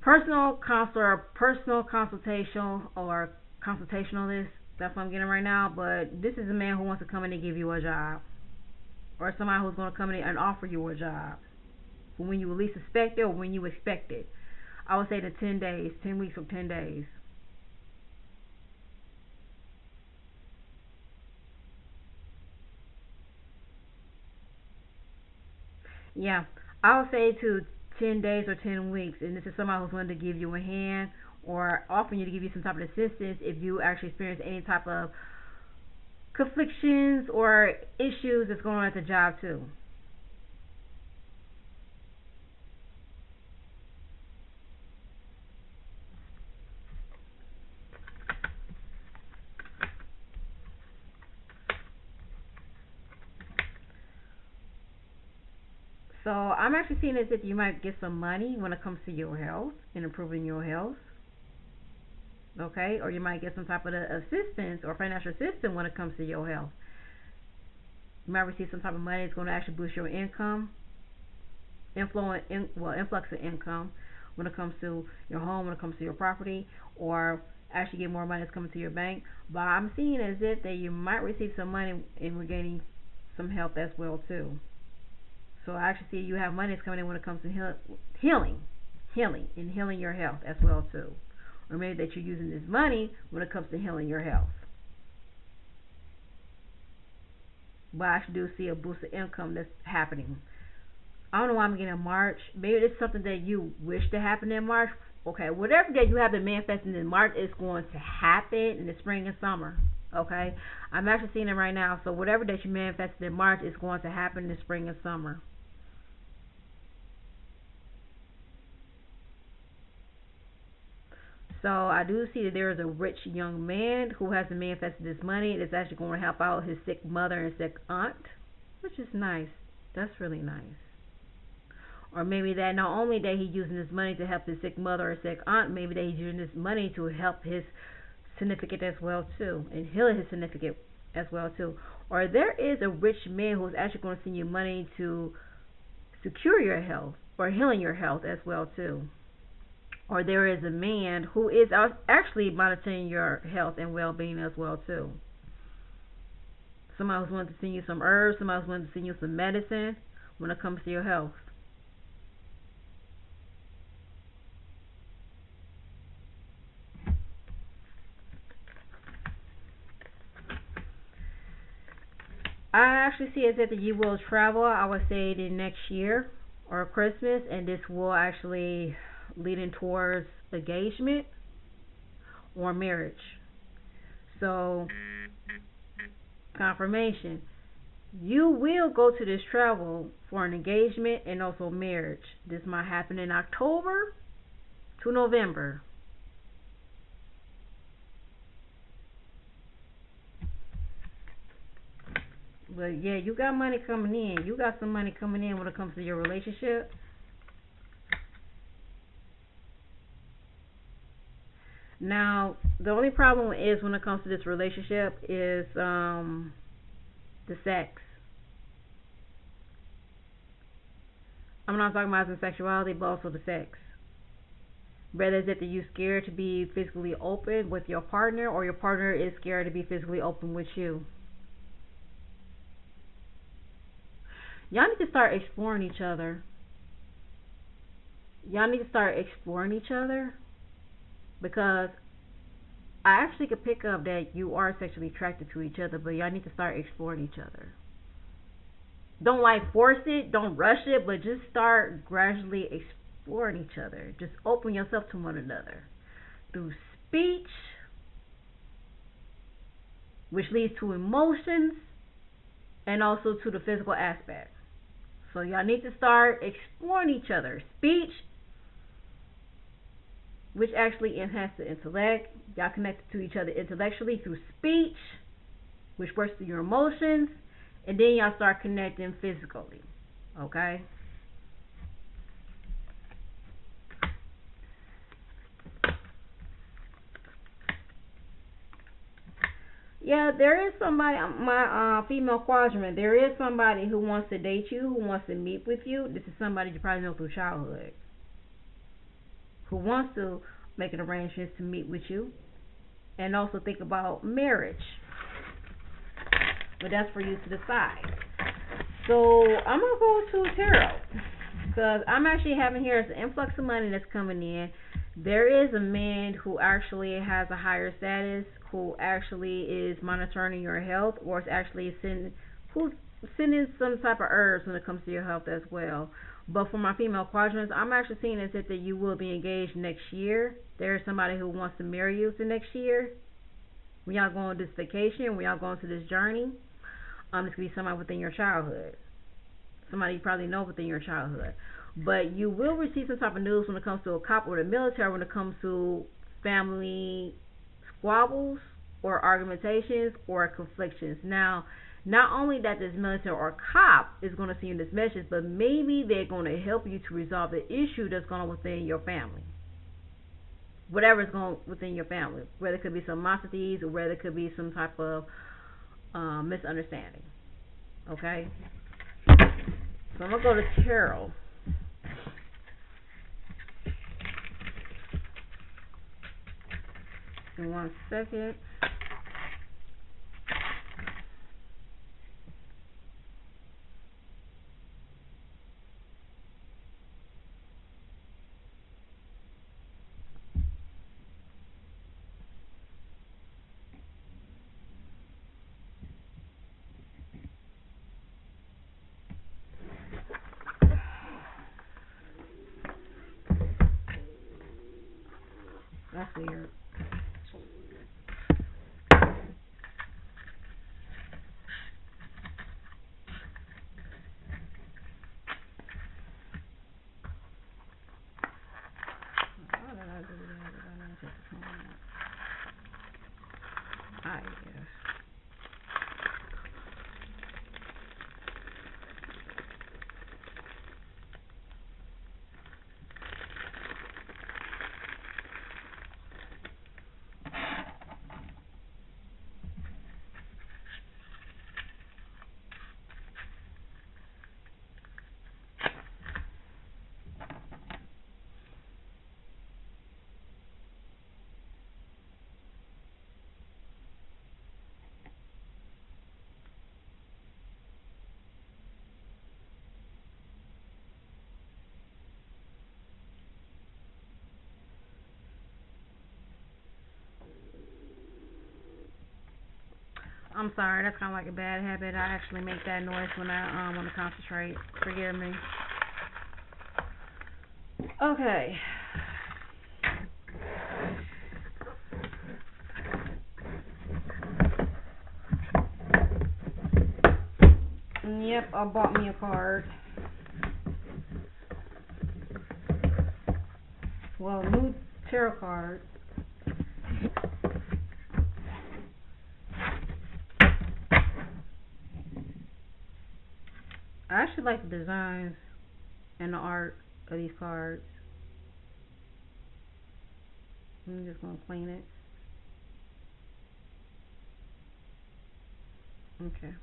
counselor, personal consultation or consultationalist. That's what I'm getting right now. But this is a man who wants to come in and give you a job, or somebody who's going to come in and offer you a job when you least expect it or when you expect it. I would say the 10 days, 10 weeks or 10 days. Yeah, I would say to 10 days or 10 weeks, and this is somebody who's willing to give you a hand or offering you to give you some type of assistance if you actually experience any type of conflictions or issues that's going on at the job too. So I'm actually seeing as if you might get some money when it comes to your health and improving your health. Okay, or you might get some type of assistance or financial assistance when it comes to your health. You might receive some type of money that's going to actually boost your income, influx of income when it comes to your home, when it comes to your property, or actually get more money that's coming to your bank. But I'm seeing as if that you might receive some money in regaining some health as well too. So I actually see you have money that's coming in when it comes to healing your health as well too. Or maybe that you're using this money when it comes to healing your health. But I actually do see a boost of income that's happening. I don't know why I'm getting March. Maybe it's something that you wish to happen in March. Okay, whatever that you have been manifesting in March is going to happen in the spring and summer. Okay, I'm actually seeing it right now. So whatever that you manifested in March is going to happen in the spring and summer. So I do see that there is a rich young man who has manifested this money that's actually going to help out his sick mother and sick aunt, which is nice. That's really nice. Or maybe that not only that he's using this money to help his sick mother or sick aunt, maybe that he's using this money to help his significant as well too, and heal his significant as well too. Or there is a rich man who's actually going to send you money to secure your health or healing your health as well too. Or there is a man who is actually monitoring your health and well-being as well too. Somebody who's wanting to send you some herbs, somebody who's wanting to send you some medicine when it comes to your health. I actually see it that you will travel, I would say, the next year or Christmas, and this will actually leading towards engagement or marriage. So, confirmation. You will go to this travel for an engagement and also marriage. This might happen in October to November. But yeah, you got money coming in. You got some money coming in when it comes to your relationship. Now, the only problem is when it comes to this relationship is the sex. I'm not talking about the sexuality, but also the sex. Whether it's that you're scared to be physically open with your partner, or your partner is scared to be physically open with you. Y'all need to start exploring each other. Y'all need to start exploring each other, because I actually could pick up that you are sexually attracted to each other, but y'all need to start exploring each other. Don't like force it, don't rush it, but just start gradually exploring each other. Just open yourself to one another through speech, which leads to emotions and also to the physical aspect. So y'all need to start exploring each other. Speech, which actually enhances the intellect. Y'all connected to each other intellectually through speech, which works through your emotions, and then y'all start connecting physically. Okay? Yeah, there is somebody, my female quadrant, there is somebody who wants to date you, who wants to meet with you. This is somebody you probably know through childhood, who wants to make an arrangement to meet with you and also think about marriage. But that's for you to decide. So I'm going to go to tarot, because I'm actually having here as an influx of money that's coming in. There is a man who actually has a higher status, who actually is monitoring your health, or is actually who's sending some type of herbs when it comes to your health as well. But for my female quadrants, I'm actually seeing as if that you will be engaged next year. There is somebody who wants to marry you the next year. when y'all go on this vacation, when y'all go into this journey, this could be somebody within your childhood, somebody you probably know within your childhood. But you will receive some type of news when it comes to a cop or the military, when it comes to family squabbles or argumentations or conflictions. Now, not only that this military or cop is going to send you this message, but maybe they're going to help you to resolve the issue that's going on within your family. Whatever is going within your family, whether it could be some animosities or whether it could be some type of misunderstanding. Okay? So I'm going to go to tarot. In 1 second. That's weird. I'm sorry, that's kind of like a bad habit. I actually make that noise when I want to concentrate. Forgive me. Okay. Yep, I bought me a card. Well, new tarot card. I actually like the designs and the art of these cards. I'm just going to clean it. Okay.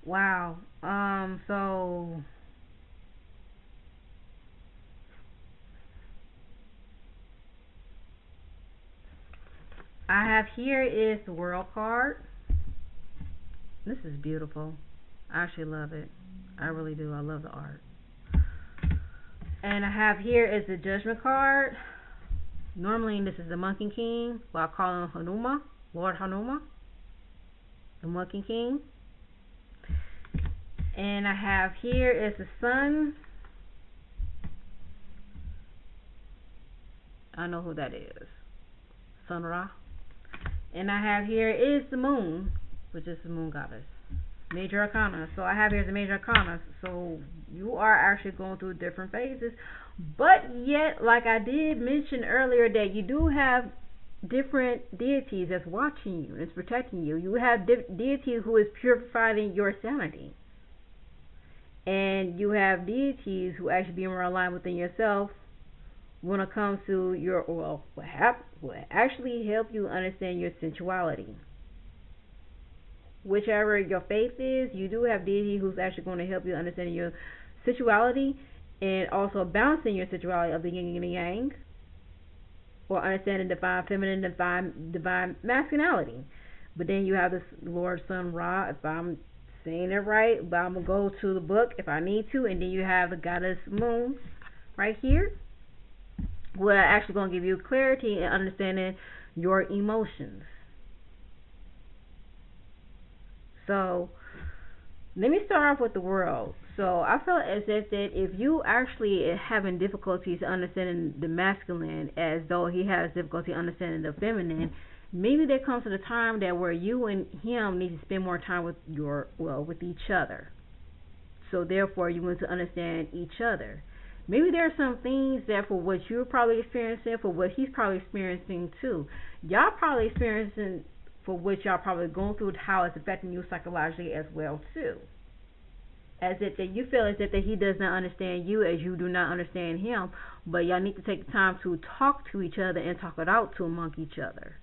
Wow. So I have here is the World card. This is beautiful. I actually love it. I really do. I love the art. And I have here is the Judgment card. Normally this is the Monkey King, but I call him Hanuma, Lord Hanuma, the Monkey King. And I have here is the Sun. I know who that is. Sun Ra. And I have here is the Moon, which is the Moon Goddess. Major Arcana. So I have here the Major Arcana. So you are actually going through different phases. But yet, like I did mention earlier, that you do have different deities that's watching you, that's protecting you. You have deities who is purifying your sanity, and you have deities who actually be more aligned within yourself when it comes to your what actually help you understand your sensuality. Whichever your faith is, you do have deity who's actually going to help you understand your sensuality and also balancing your sensuality of the yin and the yang, or understanding divine feminine, divine masculinity. But then you have this Lord Sun Ra, if I'm saying it right, but I'm gonna go to the book if I need to, and then you have the Goddess Moon right here, who are actually gonna give you clarity and understanding your emotions. So let me start off with the world. So I feel as if you actually having difficulties understanding the masculine as though he has difficulty understanding the feminine, maybe there comes to the time that where you and him need to spend more time with with each other. So therefore you want to understand each other. Maybe there are some things that for what you're probably experiencing, for what he's probably experiencing too. Y'all probably experiencing for what y'all probably going through, how it's affecting you psychologically as well too. As if that you feel as if that he does not understand you as you do not understand him, but y'all need to take the time to talk to each other and talk it out to among each other,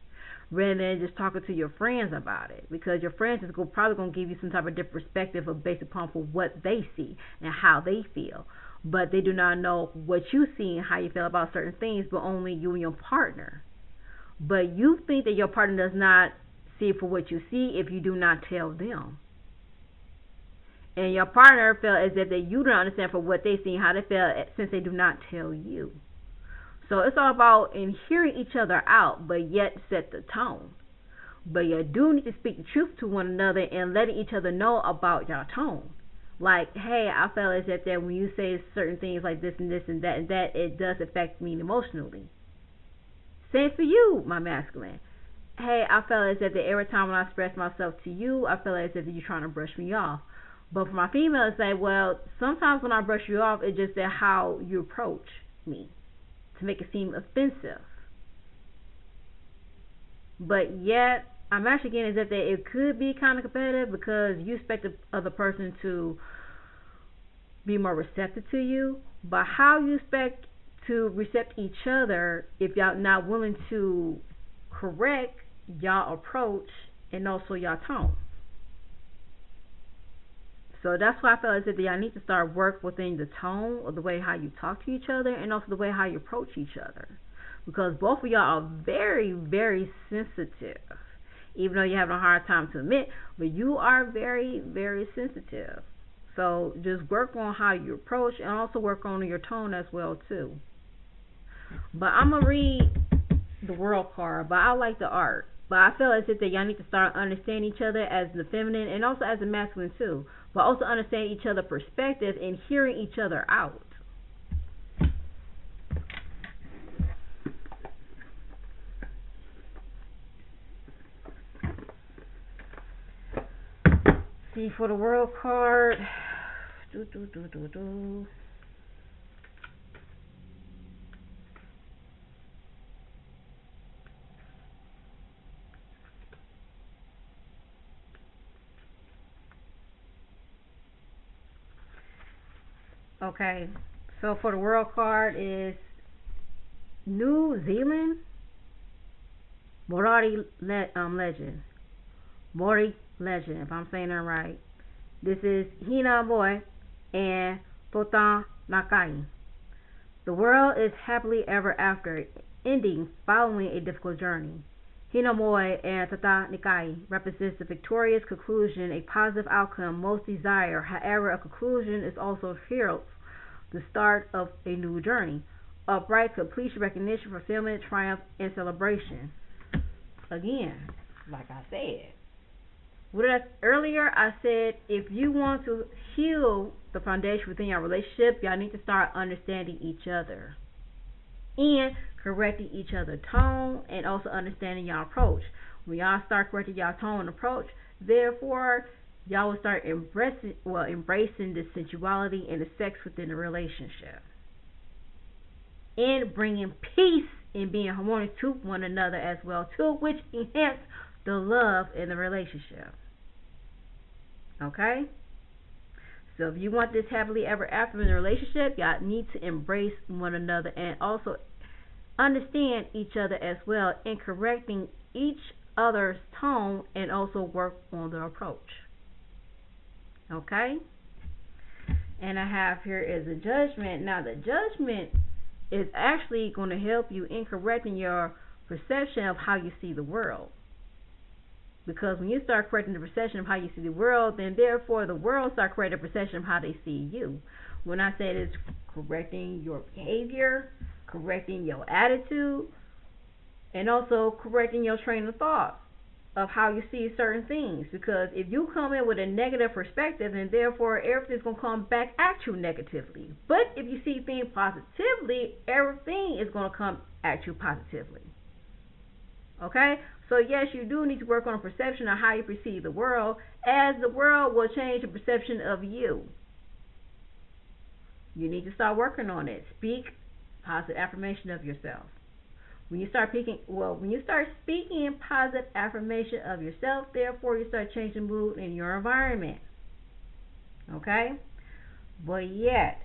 rather than just talking to your friends about it, because your friends is probably going to give you some type of different perspective of based upon for what they see and how they feel, but they do not know what you see and how you feel about certain things, but only you and your partner. But you think that your partner does not see for what you see if you do not tell them. And your partner feel as if that you don't understand for what they see and how they feel since they do not tell you. So it's all about in hearing each other out, but yet set the tone. But you do need to speak the truth to one another and letting each other know about your tone. Like, hey, I feel as if that when you say certain things like this and this and that, it does affect me emotionally. Same for you, my masculine. Hey, I feel as if that every time when I express myself to you, I feel as if you're trying to brush me off. But for my female, it's like, well, sometimes when I brush you off, it's just that how you approach me to make it seem offensive. But yet, I'm actually getting as if that it could be kind of competitive because you expect the other person to be more receptive to you. But how you expect to recept each other if y'all not willing to correct y'all approach and also y'all tone? So that's why I feel as if y'all need to start work within the tone of the way how you talk to each other and also the way how you approach each other. Because both of y'all are very, very sensitive. Even though you're having a hard time to admit, but you are very, very sensitive. So just work on how you approach and also work on your tone as well too. But I'm going to read the world card, but I like the art. But I feel as if that y'all need to start understanding each other as the feminine and also as the masculine too. But also understand each other's perspective and hearing each other out. See, for the world card. Okay, so for the world card is New Zealand, Maori legend. Maori legend, if I'm saying that right. This is Hina Moe and Tota Nakai. The world is happily ever after, ending following a difficult journey. Hina Moe and Tota Nakai represents the victorious conclusion, a positive outcome most desire. However, a conclusion is also heralds the start of a new journey. Upright completion, recognition, fulfillment, triumph, and celebration. Again, like I said, earlier I said if you want to heal the foundation within your relationship, y'all need to start understanding each other and correcting each other's tone and also understanding your approach. When y'all start correcting your tone and approach, therefore y'all will start embracing the sensuality and the sex within the relationship and bringing peace and being harmonious to one another as well too, which enhance the love in the relationship. Okay? So if you want this happily ever after in the relationship, y'all need to embrace one another and also understand each other as well in correcting each other's tone and also work on the approach. Okay? And I have here is a judgment. Now the judgment is actually going to help you in correcting your perception of how you see the world. Because when you start correcting the perception of how you see the world, then therefore the world starts correcting the perception of how they see you. When I say it's correcting your behavior, correcting your attitude, and also correcting your train of thought of how you see certain things. Because if you come in with a negative perspective, then therefore everything's going to come back at you negatively. But if you see things positively, everything is going to come at you positively. Okay? So yes, you do need to work on a perception of how you perceive the world, as the world will change the perception of you. You need to start working on it. Speak positive affirmation of yourself. When you start speaking positive affirmation of yourself, therefore you start changing mood in your environment. Okay? But yet,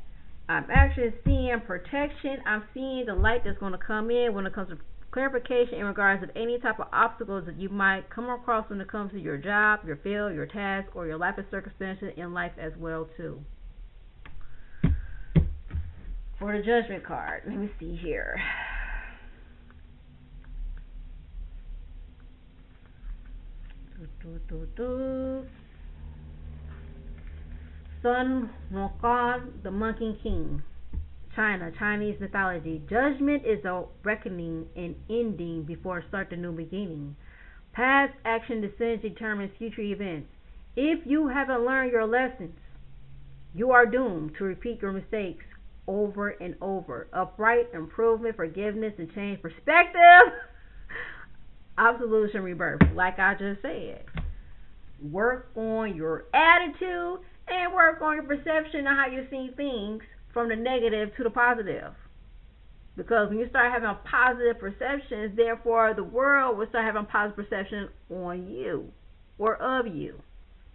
I'm actually seeing protection. I'm seeing the light that's going to come in when it comes to clarification in regards of any type of obstacles that you might come across when it comes to your job, your field, your task, or your life circumstances in life as well too. For the judgment card, let me see here. Sun Wukong, the Monkey King. China, Chinese mythology. Judgment is a reckoning and ending before a start to new beginning. Past action decisions determines future events. If you haven't learned your lessons, you are doomed to repeat your mistakes over and over. Upright improvement, forgiveness, and change perspective. Absolution rebirth, like I just said. Work on your attitude and work on your perception of how you see things from the negative to the positive. Because when you start having positive perceptions, therefore the world will start having positive perception on you or of you.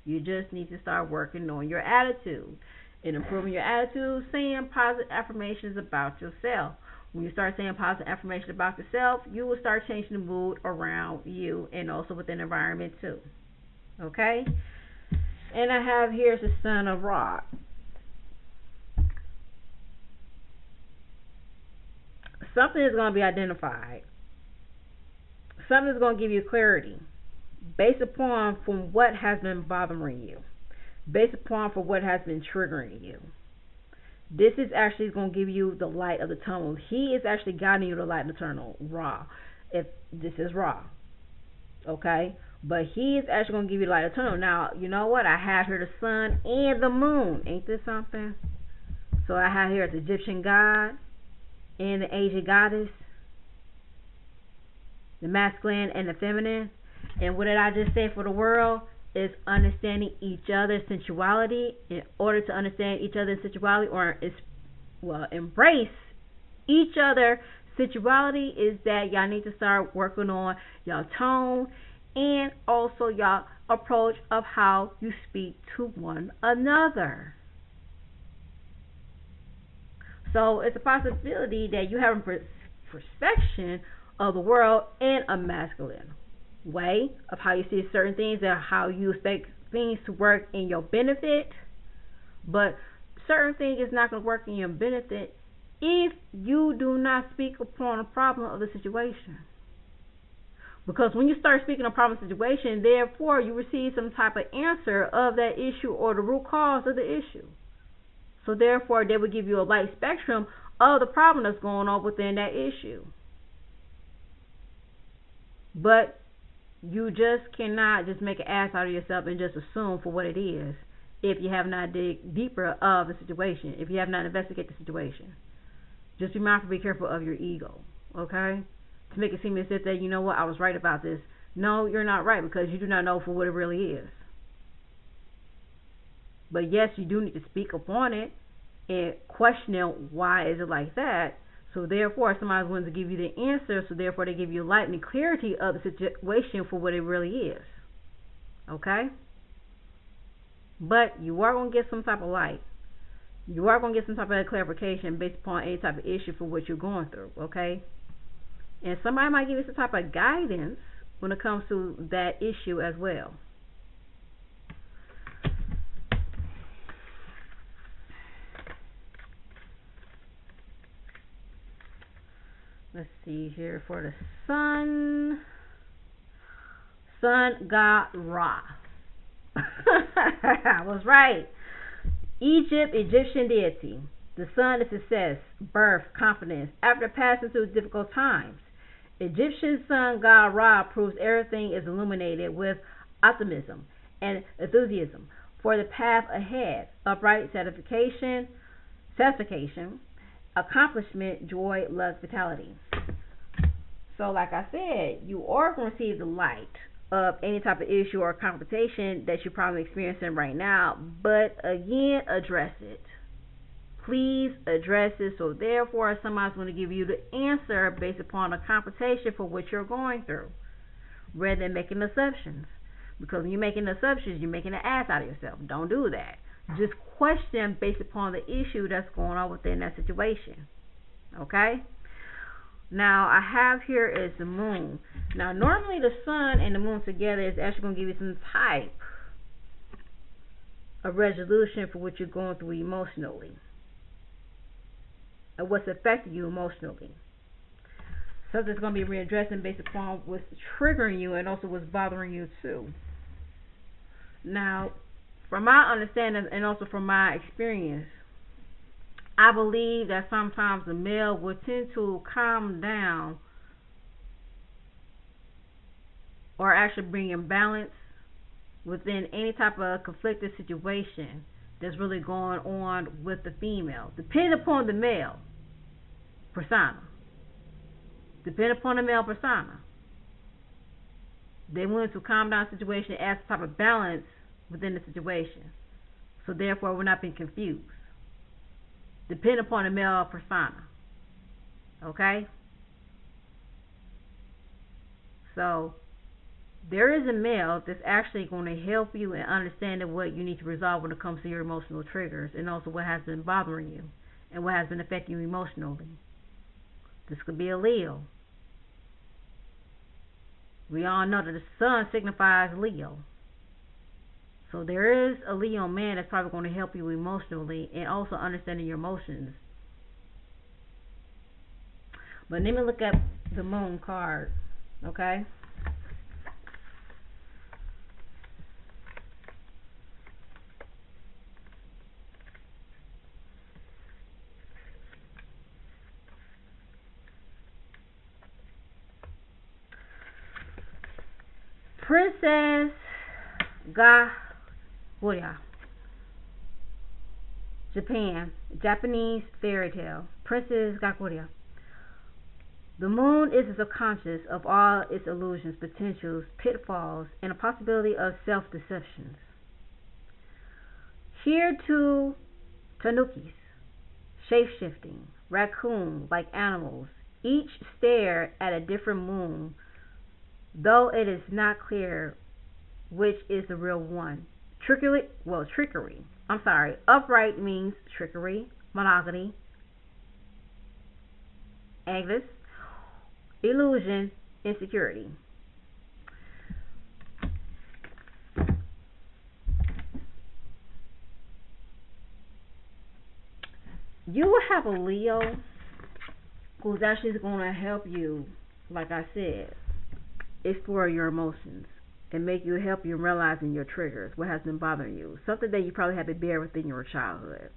You just need to start working on your attitude and improving your attitude, saying positive affirmations about yourself. When you start saying positive affirmations about yourself, you will start changing the mood around you and also within the environment too. Okay? And I have here's the Son of Ra. Something is going to be identified. Something is going to give you clarity based upon from what has been bothering you, based upon from what has been triggering you. This is actually going to give you the light of the tunnel. He is actually guiding you to the light of the tunnel, Ra. If this is Ra, okay? But he is actually going to give you the light of the tunnel. Now, you know what? I have here the sun and the moon. Ain't this something? So I have here the Egyptian god and the Asian goddess, the masculine and the feminine. And what did I just say for the world? Is understanding each other's sensuality. In order to understand each other's sensuality, or embrace each other's sensuality, is that y'all need to start working on y'all tone and also y'all approach of how you speak to one another. So it's a possibility that you have a perception of the world in a masculine way of how you see certain things and how you expect things to work in your benefit. But certain things is not going to work in your benefit if you do not speak upon a problem of the situation. Because when you start speaking a problem situation, therefore you receive some type of answer of that issue or the root cause of the issue. So therefore they will give you a light spectrum of the problem that's going on within that issue. But you just cannot just make an ass out of yourself and just assume for what it is if you have not dig deeper of the situation, if you have not investigated the situation. Just be mindful, be careful of your ego, okay? To make it seem as if that, you know what, I was right about this. No, you're not right, because you do not know for what it really is. But yes, you do need to speak upon it and question why is it like that, So therefore, somebody's going to give you the answer. So therefore, they give you light and the clarity of the situation for what it really is. Okay? But you are going to get some type of light. You are going to get some type of clarification based upon any type of issue for what you're going through. Okay? And somebody might give you some type of guidance when it comes to that issue as well. Let's see here for the sun. Sun god Ra. I was right. Egyptian deity. The sun is success, birth, confidence. After passing through difficult times, Egyptian sun god Ra proves everything is illuminated with optimism and enthusiasm for the path ahead. Upright satisfaction, accomplishment, joy, love, vitality. So like I said, you are going to see the light of any type of issue or confrontation that you're probably experiencing right now. But again, address it. Please address it. So therefore, somebody's going to give you the answer based upon a confrontation for what you're going through, rather than making assumptions. Because when you're making assumptions, you're making an ass out of yourself. Don't do that. Just question based upon the issue that's going on within that situation. Okay? Now, I have here is the moon. Now, normally the sun and the moon together is actually going to give you some type of resolution for what you're going through emotionally, or what's affecting you emotionally. Something's going to be readdressing based upon what's triggering you and also what's bothering you too. Now, from my understanding and also from my experience, I believe that sometimes the male will tend to calm down or actually bring in balance within any type of conflicted situation that's really going on with the female, depending upon the male persona. Depending upon the male persona. They want to calm down the situation and add some type of balance within the situation. So therefore, we're not being confused. Depend upon the male persona. Okay? So, there is a male that's actually going to help you in understanding what you need to resolve when it comes to your emotional triggers and also what has been bothering you and what has been affecting you emotionally. This could be a Leo. We all know that the sun signifies Leo. So there is a Leo man that's probably going to help you emotionally and also understanding your emotions. But let me look at the moon card, okay? Princess Gaguria. Japanese fairy tale. Princess Gaguria. The moon is the subconscious of all its illusions, potentials, pitfalls, and a possibility of self-deceptions. Here too, tanukis, shape-shifting, raccoon-like animals, each stare at a different moon, though it is not clear which is the real one. Trickery. Upright means trickery, monogamy, Agnes, illusion, insecurity. You will have a Leo who's actually going to help you, like I said, explore your emotions and help you realizing your triggers, what has been bothering you. Something that you probably had to bear within your childhood.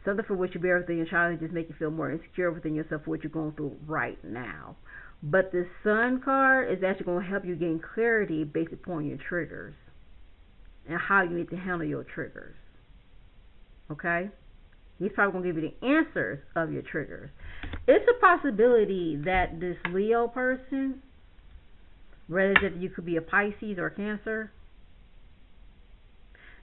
Something for which you bear within your childhood just make you feel more insecure within yourself for what you're going through right now. But the Sun card is actually going to help you gain clarity based upon your triggers and how you need to handle your triggers. Okay? He's probably going to give you the answers of your triggers. It's a possibility that this Leo person, whether that you could be a Pisces or Cancer.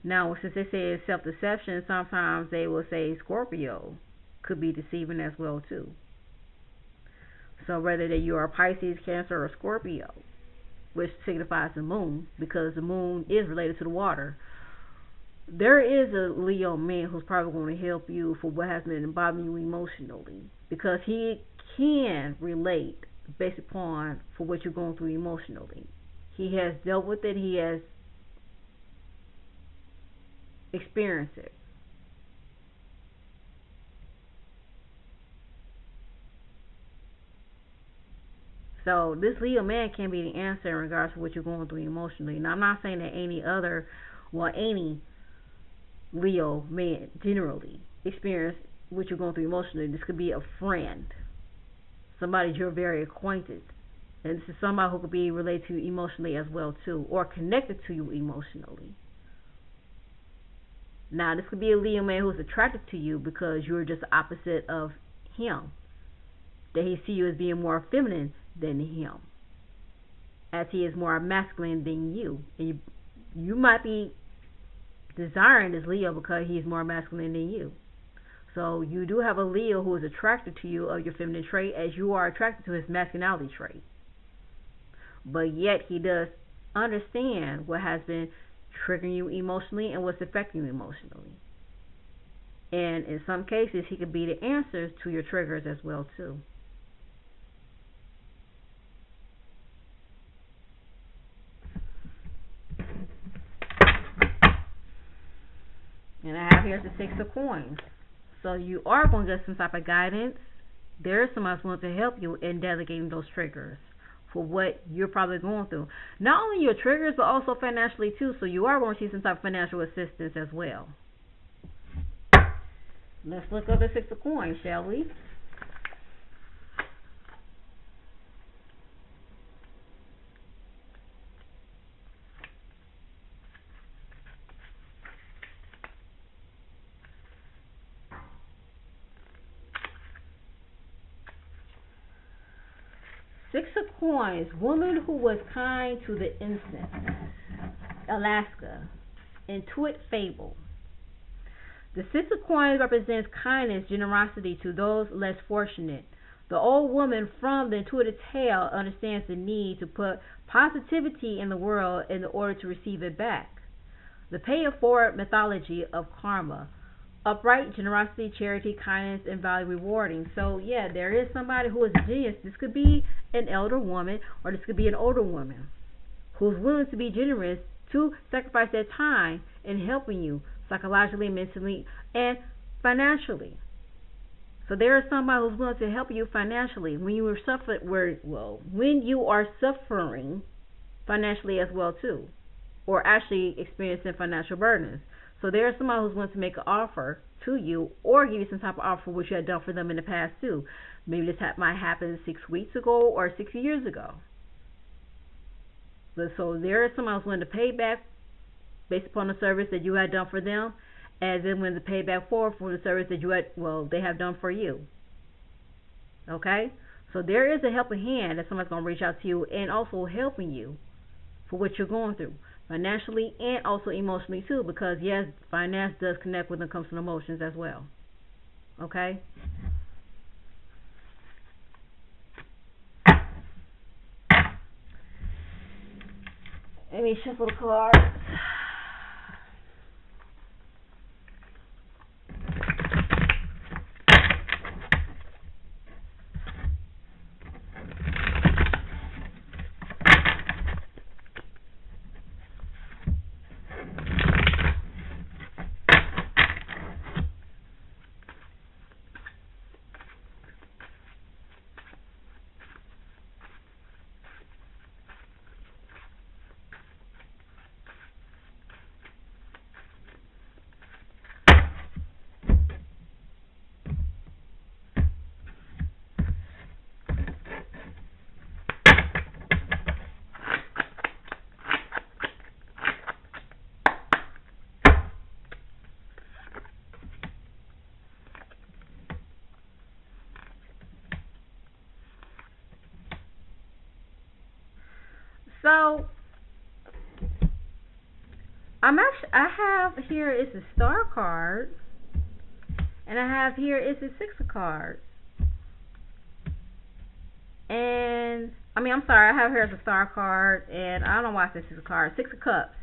Now, since they say it's self-deception, sometimes they will say Scorpio could be deceiving as well too. So whether that you are Pisces, Cancer, or Scorpio, which signifies the moon, because the moon is related to the water. There is a Leo man who's probably going to help you for what has been bothering you emotionally, because he can relate based upon for what you're going through emotionally. He has dealt with it. He has experienced it. So this Leo man can be the answer in regards to what you're going through emotionally. Now I'm not saying that any Leo man generally experience what you're going through emotionally. This could be a friend, somebody you're very acquainted, and this is somebody who could be related to you emotionally as well too, or connected to you emotionally. Now this could be a Leo man who's attracted to you because you're just the opposite of him. That he see you as being more feminine than him, as he is more masculine than you. And you might be desiring this Leo because he's more masculine than you. So you do have a Leo who is attracted to you of your feminine trait, as you are attracted to his masculinity trait. But yet he does understand what has been triggering you emotionally and what's affecting you emotionally. And in some cases, he could be the answers to your triggers as well too. And I have here the Six of Coins. So you are going to get some type of guidance. There is someone who's going to help you in delegating those triggers for what you're probably going through. Not only your triggers, but also financially too. So you are going to see some type of financial assistance as well. Let's look up the Six of Coins, shall we? Six of Coins, woman who was kind to the innocent. Alaska, Intuit Fable. The Six of Coins represents kindness, generosity to those less fortunate. The old woman from the intuitive tale understands the need to put positivity in the world in order to receive it back. The pay it forward mythology of karma. Upright generosity, charity, kindness, and value rewarding. So yeah, there is somebody who is genius. This could be an elder woman, or this could be an older woman who's willing to be generous to sacrifice their time in helping you psychologically, mentally, and financially. So there is somebody who's willing to help you financially when you when you are suffering financially as well too, or actually experiencing financial burdens. So there is somebody who's willing to make an offer to you, or give you some type of offer which you had done for them in the past too. Maybe this might happen 6 weeks ago or 6 years ago. But so there is somebody who's willing to pay back based upon the service that you had done for them, and then when to pay back forward for the service that they have done for you. Okay? So there is a helping hand that somebody's going to reach out to you and also helping you for what you're going through, financially and also emotionally too, because yes, finance does connect when it comes to emotions as well. Okay? Let me shuffle the cards. So I have here is a star card, and I have here is a six of cards. And I'm sorry, I have here as a star card, and I don't know why I said six of cards. Six of cups.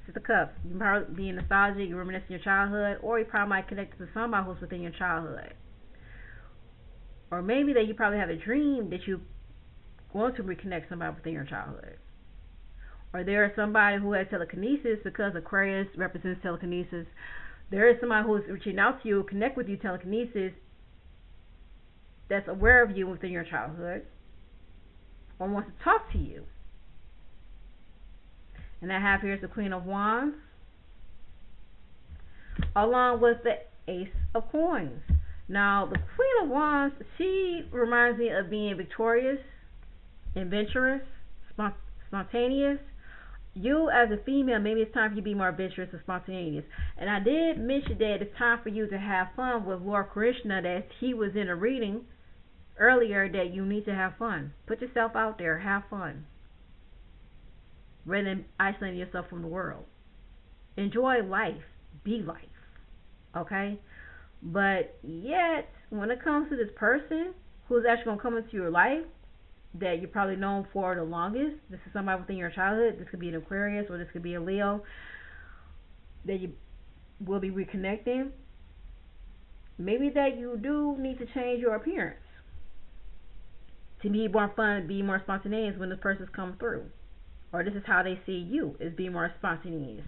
Six of cups. You probably be nostalgic, you reminisce your childhood, or you probably might connect to somebody who's within your childhood. Or maybe that you probably have a dream that you want to reconnect somebody within your childhood. Or there is somebody who has telekinesis, because Aquarius represents telekinesis. There is somebody who is reaching out to you, connect with you, telekinesis, that's aware of you within your childhood, or wants to talk to you. And I have here is the Queen of Wands, along with the Ace of Coins. Now, the Queen of Wands, she reminds me of being victorious, adventurous, spontaneous. You as a female, maybe it's time for you to be more adventurous and spontaneous. And I did mention that it's time for you to have fun with Lord Krishna, that he was in a reading earlier, that you need to have fun. Put yourself out there, have fun, rather than isolating yourself from the world. Enjoy life, be life, okay? But yet, when it comes to this person who's actually going to come into your life, that you're probably known for the longest, this is somebody within your childhood, this could be an Aquarius or this could be a Leo, that you will be reconnecting. Maybe that you do need to change your appearance to be more fun, be more spontaneous when this person's come through. Or this is how they see you, is being more spontaneous.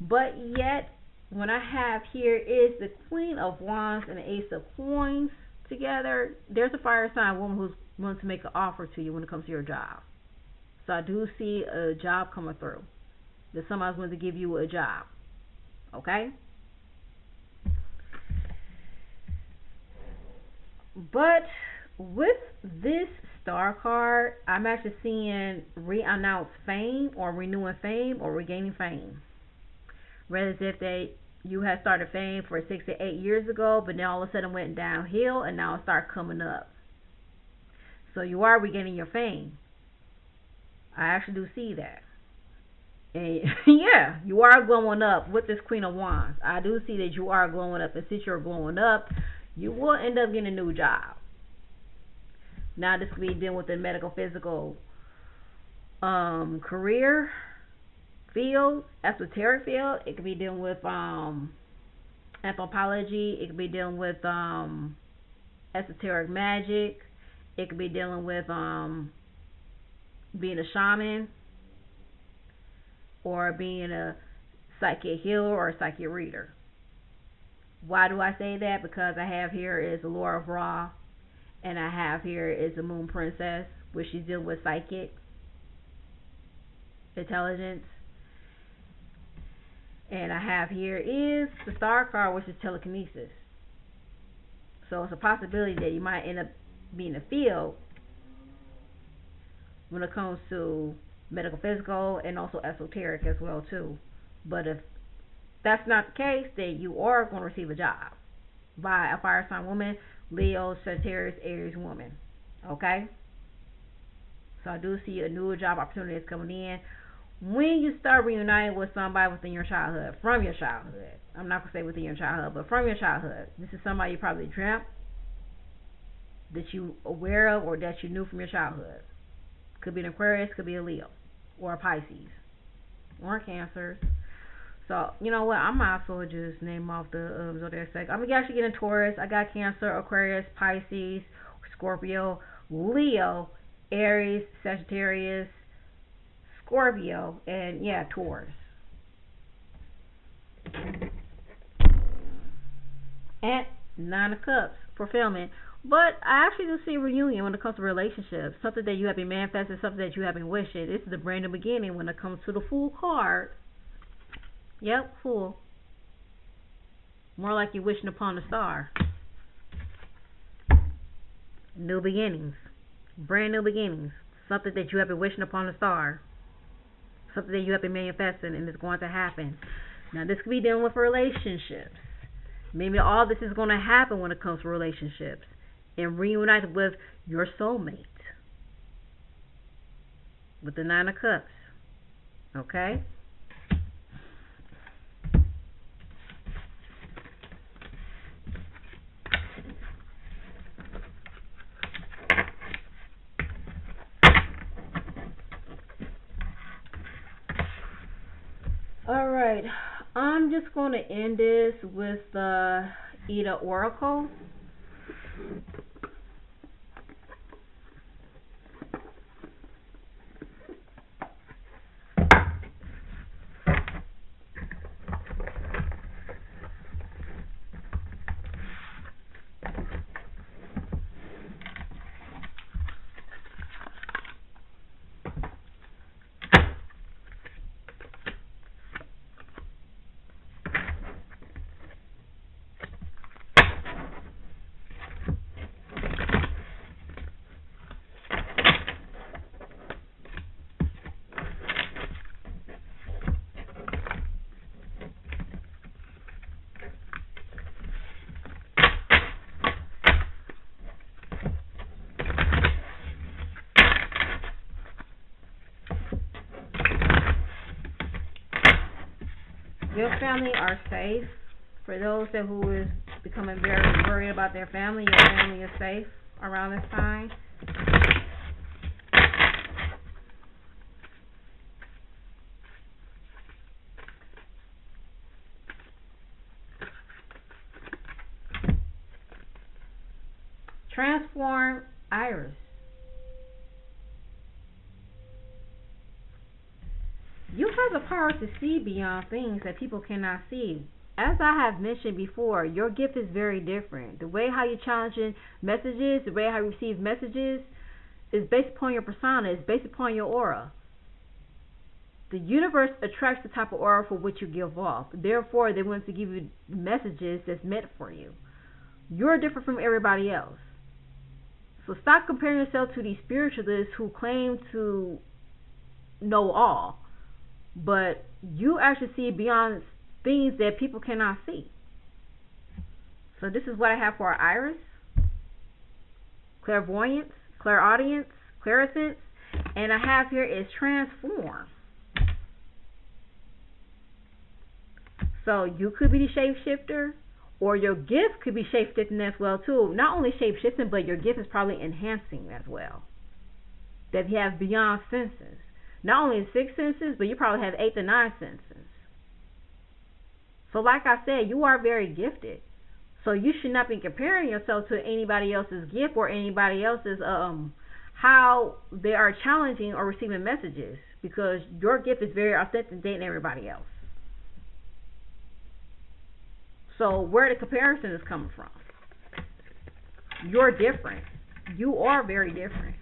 But yet, what I have here is the Queen of Wands and the Ace of Coins together. There's a fire sign woman who's willing to make an offer to you when it comes to your job. So I do see a job coming through, that somebody's willing to give you a job. Okay? But with this star card, I'm actually seeing re-announce fame, or renewing fame, or regaining fame. Rather, as if you had started fame for 6 to 8 years ago, but then all of a sudden went downhill, and now it started coming up. So you are regaining your fame. I actually do see that. And yeah, you are glowing up with this Queen of Wands. I do see that you are glowing up, and since you're glowing up, you will end up getting a new job. Now this could be dealing with the medical, physical career field, esoteric field. It could be dealing with anthropology. It could be dealing with esoteric magic. It could be dealing with being a shaman, or being a psychic healer or a psychic reader. Why do I say that? Because I have here is the Lord of Ra, and I have here is the Moon Princess, where she's dealing with psychic intelligence. And I have here is the Star card, which is telekinesis. So it's a possibility that you might end up being a field when it comes to medical, physical, and also esoteric as well too. But if that's not the case, then you are going to receive a job by a fire sign woman, Leo, Sagittarius, Aries woman. Okay? So I do see a new job opportunity is coming in when you start reuniting with somebody within your childhood, from your childhood. I'm not going to say within your childhood, but from your childhood. This is somebody you probably dreamt, that you aware of, or that you knew from your childhood. Could be an Aquarius, could be a Leo, or a Pisces, or a Cancer. So, you know what? I might as well just name off the zodiac sign. I'm actually getting Taurus. I got Cancer, Aquarius, Pisces, Scorpio, Leo, Aries, Sagittarius, Scorpio, and yeah, Taurus. And Nine of Cups, fulfillment. But I actually do see a reunion when it comes to relationships. Something that you have been manifesting, something that you have been wishing. This is the brand new beginning when it comes to the Fool card. Yep, Fool. More like you're wishing upon a star. New beginnings. Brand new beginnings. Something that you have been wishing upon a star. Something that you have been manifesting, and it's going to happen. Now, this could be dealing with relationships. Maybe all this is going to happen when it comes to relationships, and reunite with your soulmate. With the Nine of Cups. Okay? I'm just going to end this with the Ida Oracle. Your family are safe. For those who is becoming very worried about their family, your family is safe around this time. Transform Iris. You have the power to see beyond things that people cannot see. As I have mentioned before, your gift is very different. The way how you challenge messages, the way how you receive messages is based upon your persona, is based upon your aura. The universe attracts the type of aura for which you give off. Therefore, they want to give you messages that's meant for you. You're different from everybody else. So stop comparing yourself to these spiritualists who claim to know all. But you actually see beyond things that people cannot see. So this is what I have for our Iris. Clairvoyance, clairaudience, clairsense. And I have here is transform. So you could be the shapeshifter, or your gift could be shapeshifting as well too. Not only shapeshifting, but your gift is probably enhancing as well. That you have beyond senses. Not only 6 senses, but you probably have 8 to 9 senses. So like I said, you are very gifted. So you should not be comparing yourself to anybody else's gift or anybody else's how they are challenging or receiving messages, because your gift is very authentic than everybody else. So where the comparison is coming from? You're different. You are very different.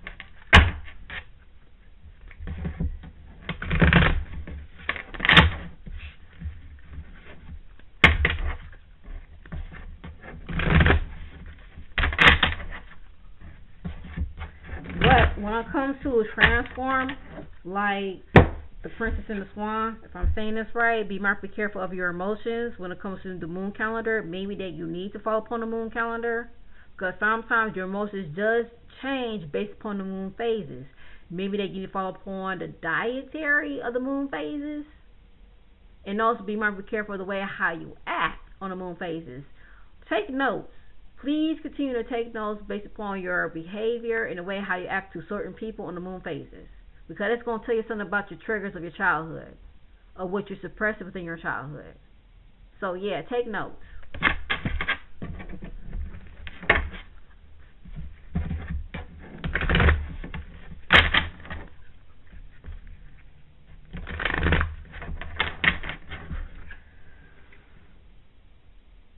But when it comes to transform, like the Princess and the Swan, if I'm saying this right, be careful of your emotions when it comes to the moon calendar. Maybe that you need to follow upon the moon calendar, because sometimes your emotions does change based upon the moon phases. Maybe that you need to follow upon the dietary of the moon phases, and also be careful of the way how you act on the moon phases. Take notes. Please continue to take notes based upon your behavior and the way how you act to certain people on the moon phases, because it's going to tell you something about your triggers of your childhood, or what you suppressed within your childhood. So yeah, take notes.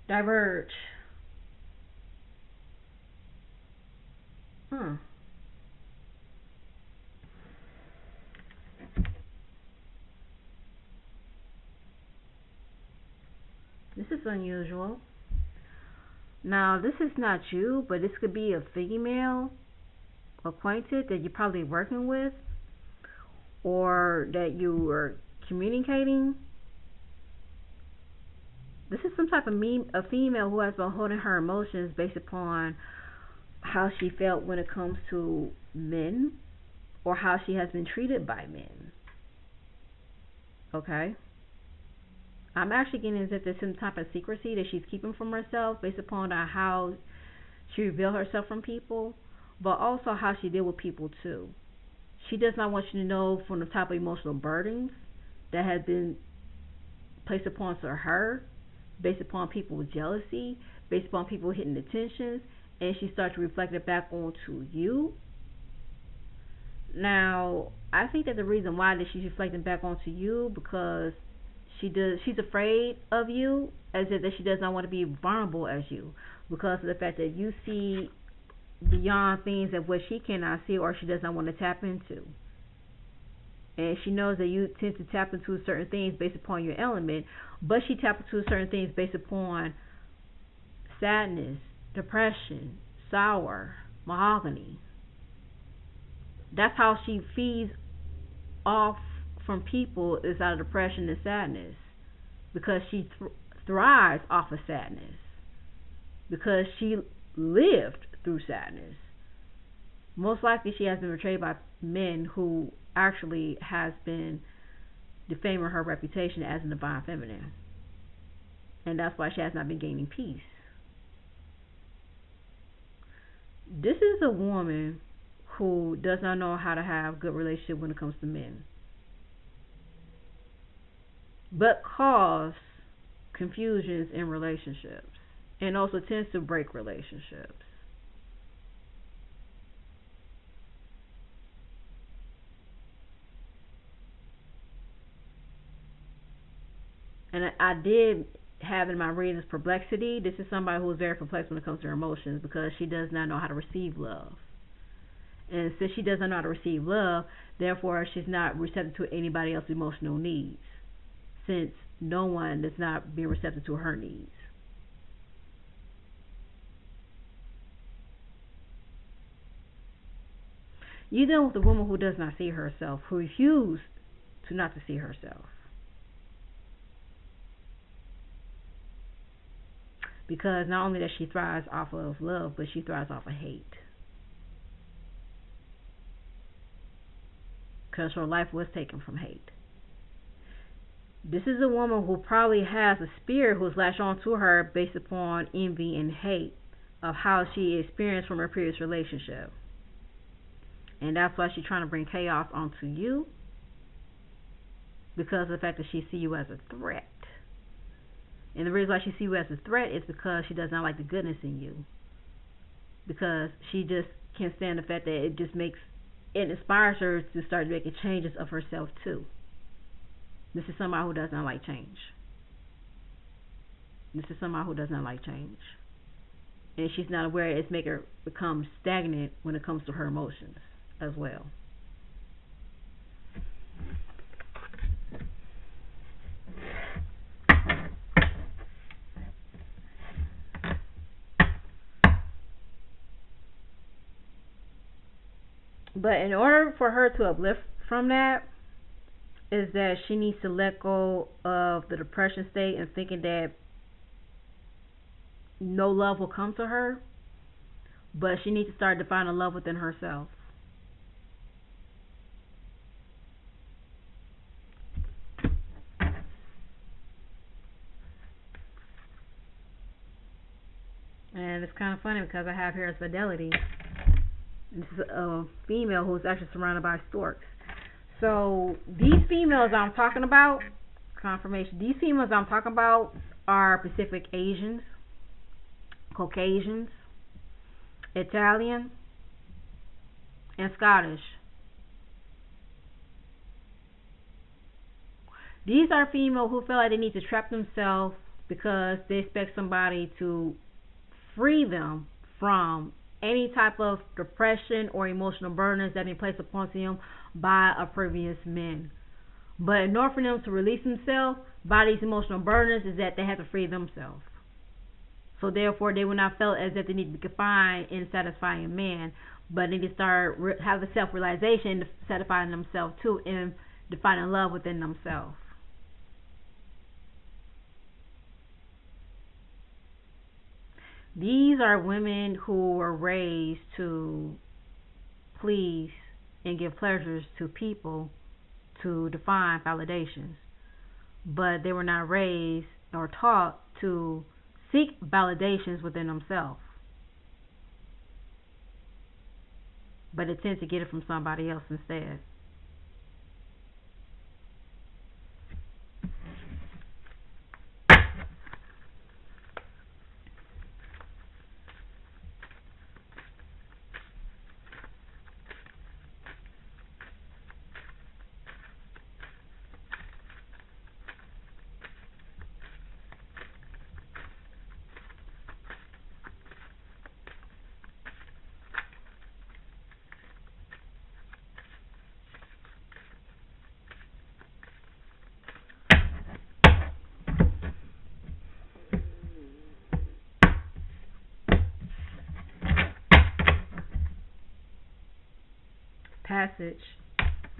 Diverge. This is unusual. Now, this is not you, but this could be a female acquaintance that you're probably working with, or that you are communicating. This is some type of a female who has been holding her emotions based upon how she felt when it comes to men, or how she has been treated by men. Okay? I'm actually getting as if there's some type of secrecy that she's keeping from herself based upon how she revealed herself from people, but also how she deal with people too. She does not want you to know from the type of emotional burdens that have been placed upon to her, based upon people's jealousy, based upon people hitting the tensions, and she starts to reflect it back onto you. Now, I think that the reason why that she's reflecting back onto you because she's afraid of you, as if that she does not want to be vulnerable as you, because of the fact that you see beyond things of what she cannot see or she does not want to tap into. And she knows that you tend to tap into certain things based upon your element, but she taps into certain things based upon sadness, depression, sour, mahogany. That's how she feeds off from people, is out of depression and sadness, because she thrives off of sadness, because she lived through sadness. Most likely she has been betrayed by men who actually has been defaming her reputation as a divine feminine, and that's why she has not been gaining peace. This is a woman who does not know how to have good relationship when it comes to men, but cause confusions in relationships, and also tends to break relationships. And I did have in my readings perplexity. This is somebody who is very perplexed when it comes to her emotions, because she does not know how to receive love. And since she doesn't know how to receive love, therefore she's not receptive to anybody else's emotional needs, since no one is not being receptive to her needs. You deal with a woman who does not see herself, who refuses to not to see herself. Because not only does she thrives off of love, but she thrives off of hate. Because her life was taken from hate. This is a woman who probably has a spirit who's latched onto her based upon envy and hate of how she experienced from her previous relationship. And that's why she's trying to bring chaos onto you, because of the fact that she sees you as a threat. And the reason why she sees you as a threat is because she does not like the goodness in you. Because she just can't stand the fact that it inspires her to start making changes of herself too. This is somebody who does not like change. This is somebody who does not like change. And she's not aware it's making her become stagnant when it comes to her emotions as well. But in order for her to uplift from that, is that she needs to let go of the depression state and thinking that no love will come to her, but she needs to start defining love within herself. And it's kind of funny because I have here as fidelity. This is a female who's actually surrounded by storks. So these females I'm talking about, confirmation, these females I'm talking about are Pacific Asians, Caucasians, Italian, and Scottish. These are females who feel like they need to trap themselves because they expect somebody to free them from any type of depression or emotional burdens that have been placed upon them by a previous man. But in order for them to release themselves by these emotional burdens is that they have to free themselves. So therefore they will not feel as if they need to be confined in satisfying a man, but they need to start have the self-realization to satisfying themselves too and defining love within themselves. These are women who were raised to please and give pleasures to people to define validations. But they were not raised or taught to seek validations within themselves. But they tend to get it from somebody else instead. passage,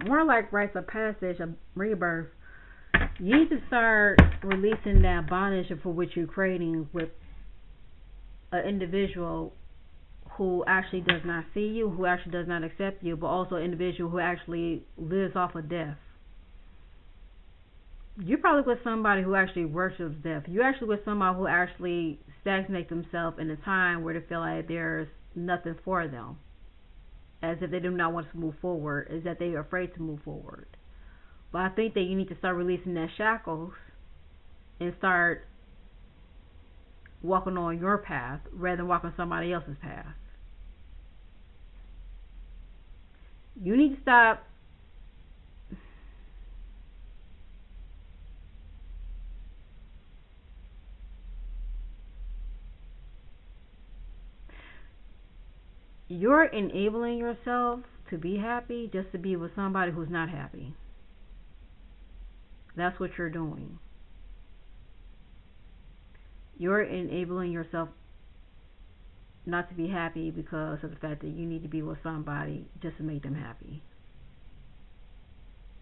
more like rites of passage, a rebirth. You need to start releasing that bondage for which you're creating with an individual who actually does not see you, who actually does not accept you, but also an individual who actually lives off of death. You're probably with somebody who actually worships death. You're actually with somebody who actually stagnates themselves in a time where they feel like there's nothing for them, as if they do not want to move forward, as that they are afraid to move forward. But I think that you need to start releasing that shackles and start walking on your path rather than walking somebody else's path. You need to stop you're enabling yourself to be happy just to be with somebody who's not happy. That's what you're doing. You're enabling yourself not to be happy because of the fact that you need to be with somebody just to make them happy.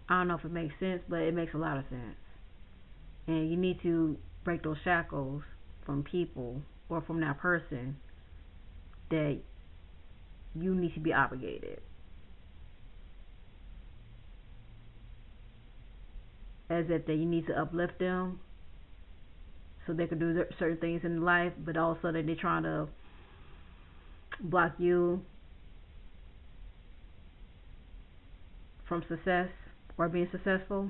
I don't know if it makes sense, but it makes a lot of sense. And you need to break those shackles from people or from that person that you need to be obligated. As if that you need to uplift them so they can do certain things in life, but also that they're trying to block you from success or being successful.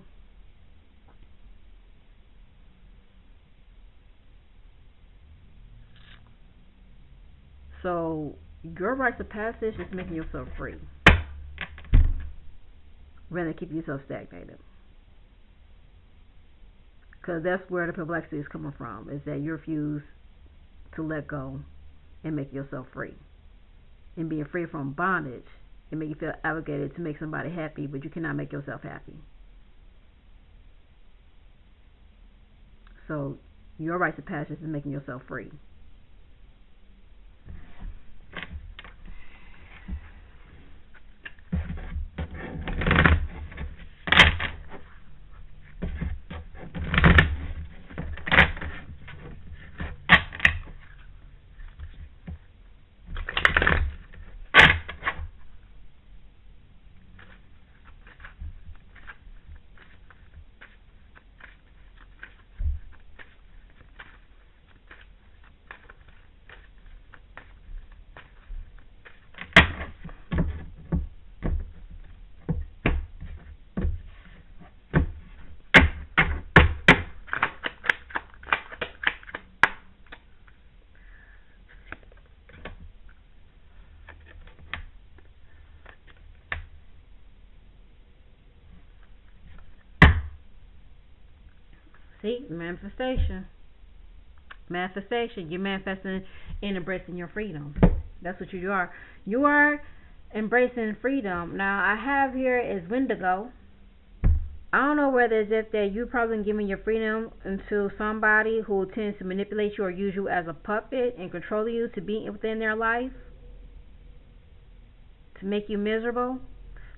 So your rites of passage is making yourself free rather than keep yourself stagnated. Because that's where the perplexity is coming from, is that you refuse to let go and make yourself free. And being free from bondage and make you feel obligated to make somebody happy, but you cannot make yourself happy. So your rites of passage is making yourself free. See, manifestation. Manifestation. You're manifesting and embracing your freedom. That's what you are. You are embracing freedom. Now, I have here is Wendigo. I don't know whether it's if that you're probably giving your freedom to somebody who tends to manipulate you or use you as a puppet and control you to be within their life, to make you miserable.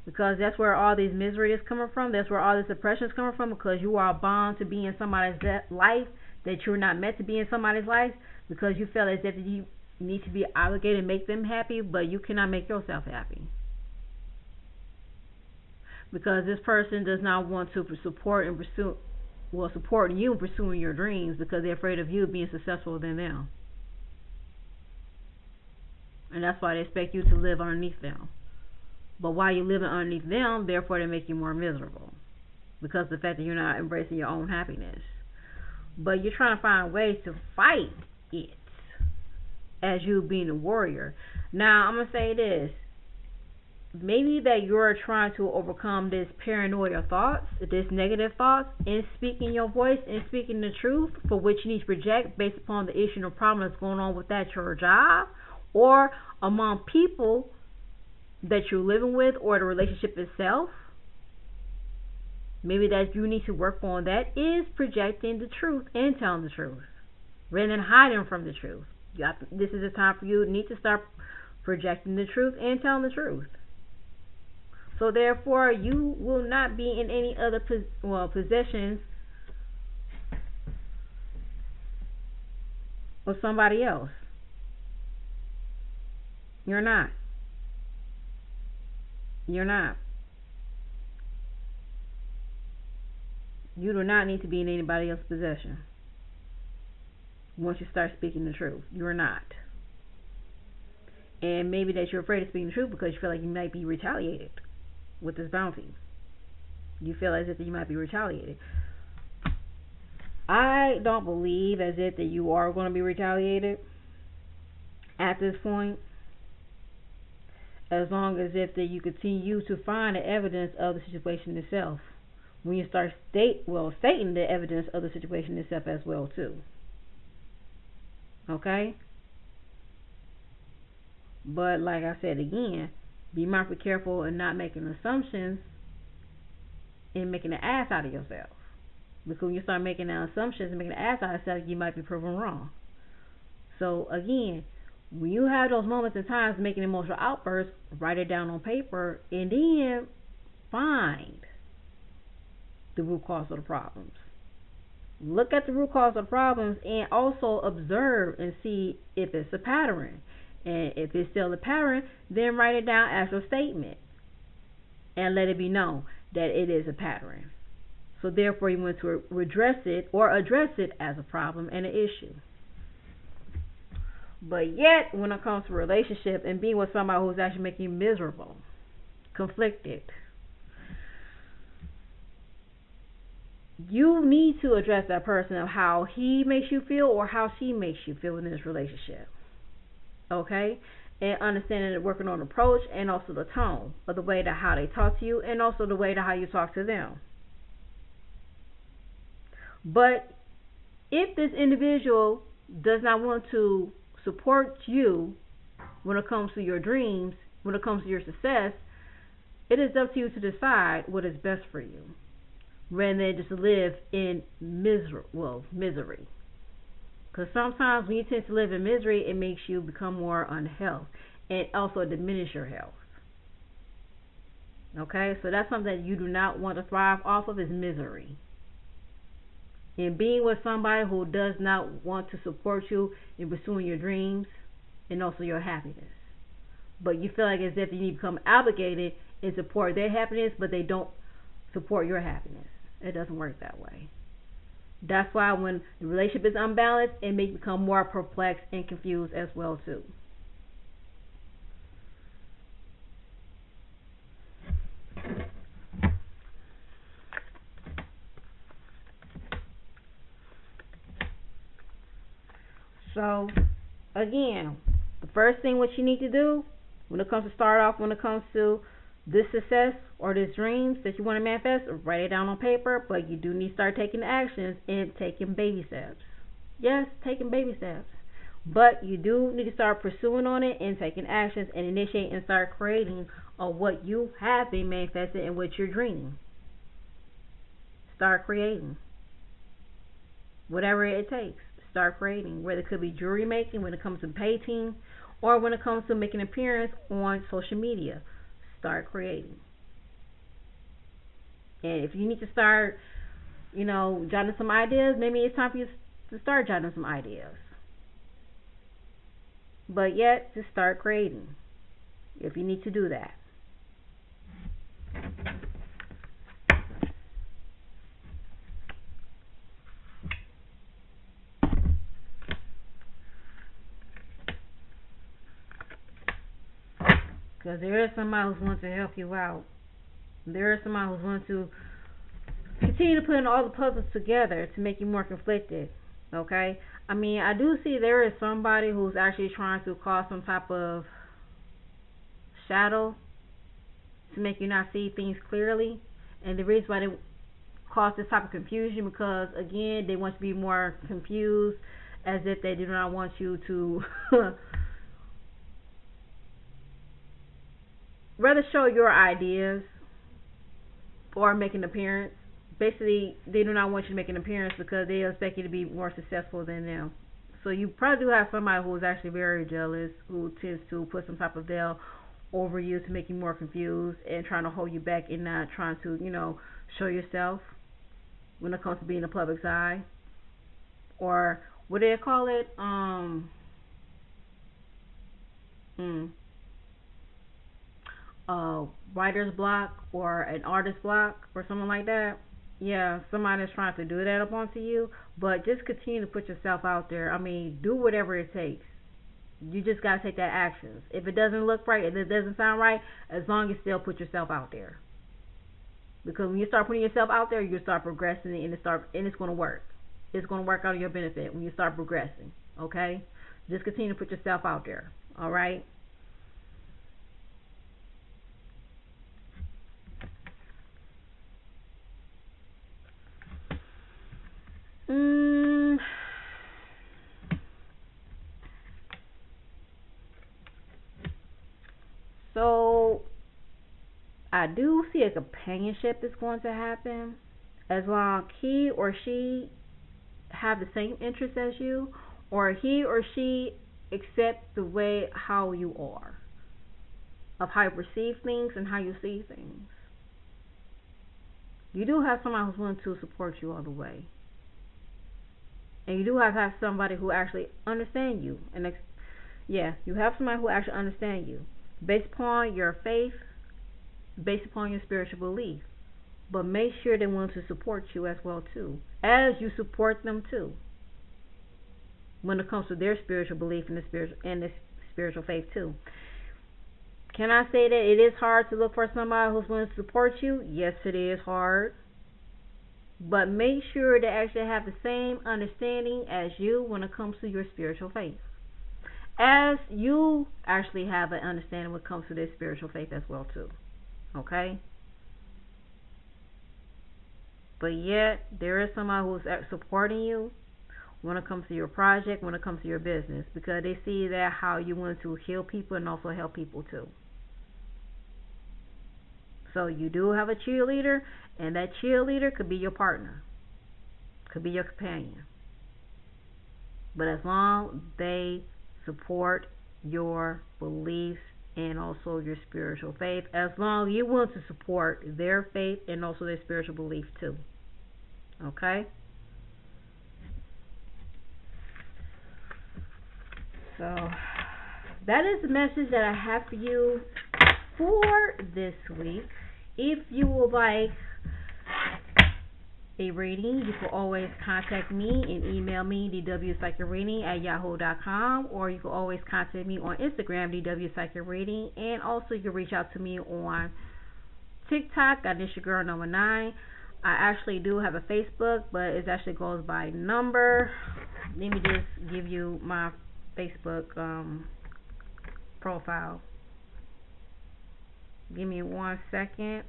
Because that's where all this misery is coming from. That's where all this oppression is coming from. Because you are bound to be in somebody's life that you're not meant to be in somebody's life. Because you feel as if you need to be obligated to make them happy, but you cannot make yourself happy. Because this person does not want to support and pursue, well, supporting you in pursuing your dreams because they're afraid of you being successful than them. And that's why they expect you to live underneath them. But while you're living underneath them, therefore they make you more miserable because of the fact that you're not embracing your own happiness. But you're trying to find ways to fight it as you being a warrior. Now, I'm going to say this. Maybe that you're trying to overcome this paranoia thoughts, this negative thoughts, and speaking your voice and speaking the truth for which you need to project based upon the issue or problem that's going on with that your job or among people that you're living with or the relationship itself. Maybe that you need to work on that is projecting the truth and telling the truth rather than hiding from the truth. This is a time for you to need to start projecting the truth and telling the truth. So therefore, you will not be in any other possessions of somebody else. You're not. You're not. You do not need to be in anybody else's possession. Once you start speaking the truth, you're not. And maybe that you're afraid of speaking the truth because you feel like you might be retaliated with this bounty. You feel as if you might be retaliated. I don't believe as if that you are going to be retaliated at this point, as long as if that you continue to find the evidence of the situation itself. When you start stating the evidence of the situation itself as well too. Okay? But like I said again, be mindful, careful, and not making assumptions and making an ass out of yourself. Because when you start making assumptions and making an ass out of yourself, you might be proven wrong. So again, when you have those moments and times making emotional outbursts, write it down on paper and then find the root cause of the problems. Look at the root cause of the problems and also observe and see if it's a pattern. And if it's still a pattern, then write it down as a statement and let it be known that it is a pattern. So therefore, you want to address it as a problem and an issue. But yet, when it comes to a relationship and being with somebody who's actually making you miserable, conflicted, you need to address that person of how he makes you feel or how she makes you feel in this relationship. Okay? And understanding and working on approach and also the tone of the way that how they talk to you and also the way that how you talk to them. But if this individual does not want to support you when it comes to your dreams, when it comes to your success, it is up to you to decide what is best for you, rather than just live in misery. Because sometimes when you tend to live in misery, it makes you become more unhealthy and also diminish your health. Okay, so that's something that you do not want to thrive off of, is misery. And being with somebody who does not want to support you in pursuing your dreams and also your happiness. But you feel like as if you need to become obligated and support their happiness, but they don't support your happiness. It doesn't work that way. That's why when the relationship is unbalanced, it may become more perplexed and confused as well too. So, again, the first thing what you need to do when it comes to this success or this dreams that you want to manifest, write it down on paper, but you do need to start taking actions and taking baby steps. Yes, taking baby steps. But you do need to start pursuing on it and taking actions and initiate and start creating on what you have been manifesting and what you're dreaming. Start creating. Whatever it takes. Start creating, whether it could be jewelry making, when it comes to painting, or when it comes to making an appearance on social media. Start creating. And if you need to start, jotting some ideas, maybe it's time for you to start jotting some ideas. But yet, to start creating, if you need to do that. Because there is somebody who's going to help you out. There is somebody who's going to continue to put in all the puzzles together to make you more conflicted. Okay? I mean, I do see there is somebody who's actually trying to cause some type of shadow to make you not see things clearly. And the reason why they cause this type of confusion, because, again, they want you to be more confused, as if they do not want you to rather show your ideas or make an appearance. Basically, they do not want you to make an appearance because they expect you to be more successful than them. So you probably do have somebody who is actually very jealous, who tends to put some type of veil over you to make you more confused and trying to hold you back and not trying to, show yourself when it comes to being in the public's eye. Or what do they call it? Hmm, writer's block or an artist block or something like that. Yeah, somebody's trying to do that up onto you, but just continue to put yourself out there. I mean, do whatever it takes. You just gotta take that actions. If it doesn't look right, if it doesn't sound right, as long as you still put yourself out there. Because when you start putting yourself out there, you start progressing, and it's gonna work. It's gonna work out to your benefit when you start progressing. Okay, just continue to put yourself out there. All right. Mm, so I do see a companionship is going to happen as long he or she have the same interests as you, or he or she accept the way how you are, of how you perceive things and how you see things. You do have someone who's willing to support you all the way, and you do have somebody who actually understand you, and yeah, you have somebody who actually understand you, based upon your faith, based upon your spiritual belief. But make sure they want to support you as well too, as you support them too, when it comes to their spiritual belief and the spiritual faith too. Can I say that it is hard to look for somebody who's willing to support you? Yes, it is hard. But make sure they actually have the same understanding as you when it comes to your spiritual faith, as you actually have an understanding when it comes to their spiritual faith as well too. Okay? But yet, there is somebody who's supporting you when it comes to your project, when it comes to your business, because they see that how you want to heal people and also help people too. So you do have a cheerleader, and that cheerleader could be your partner, could be your companion. But as long as they support your beliefs and also your spiritual faith, as long as you want to support their faith and also their spiritual belief too. Okay? So that is the message that I have for you for this week. If you would like a reading, you can always contact me and email me dwpsychicreading@yahoo.com, or you can always contact me on Instagram dwpsychicreading, and also you can reach out to me on TikTok at Girl Number 9. I actually do have a Facebook, but it actually goes by number. Let me just give you my Facebook profile. Give me 1 second.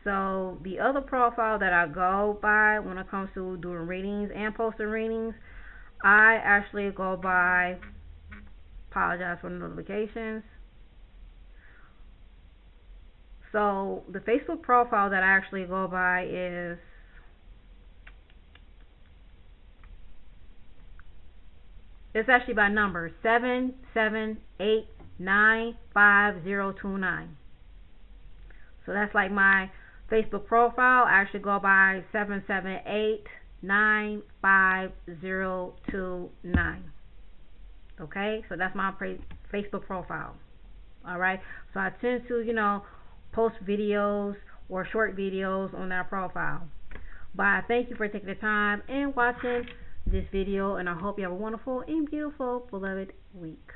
So the other profile that I go by when it comes to doing readings and posting readings, I actually go by, apologize for the notifications. So the Facebook profile that I actually go by is it's actually by number 7789509. So that's like my Facebook profile. I actually go by 7789509. Okay, so that's my Facebook profile. All right, so I tend to, post videos or short videos on that profile. But I thank you for taking the time and watching this video, and I hope you have a wonderful and beautiful beloved week.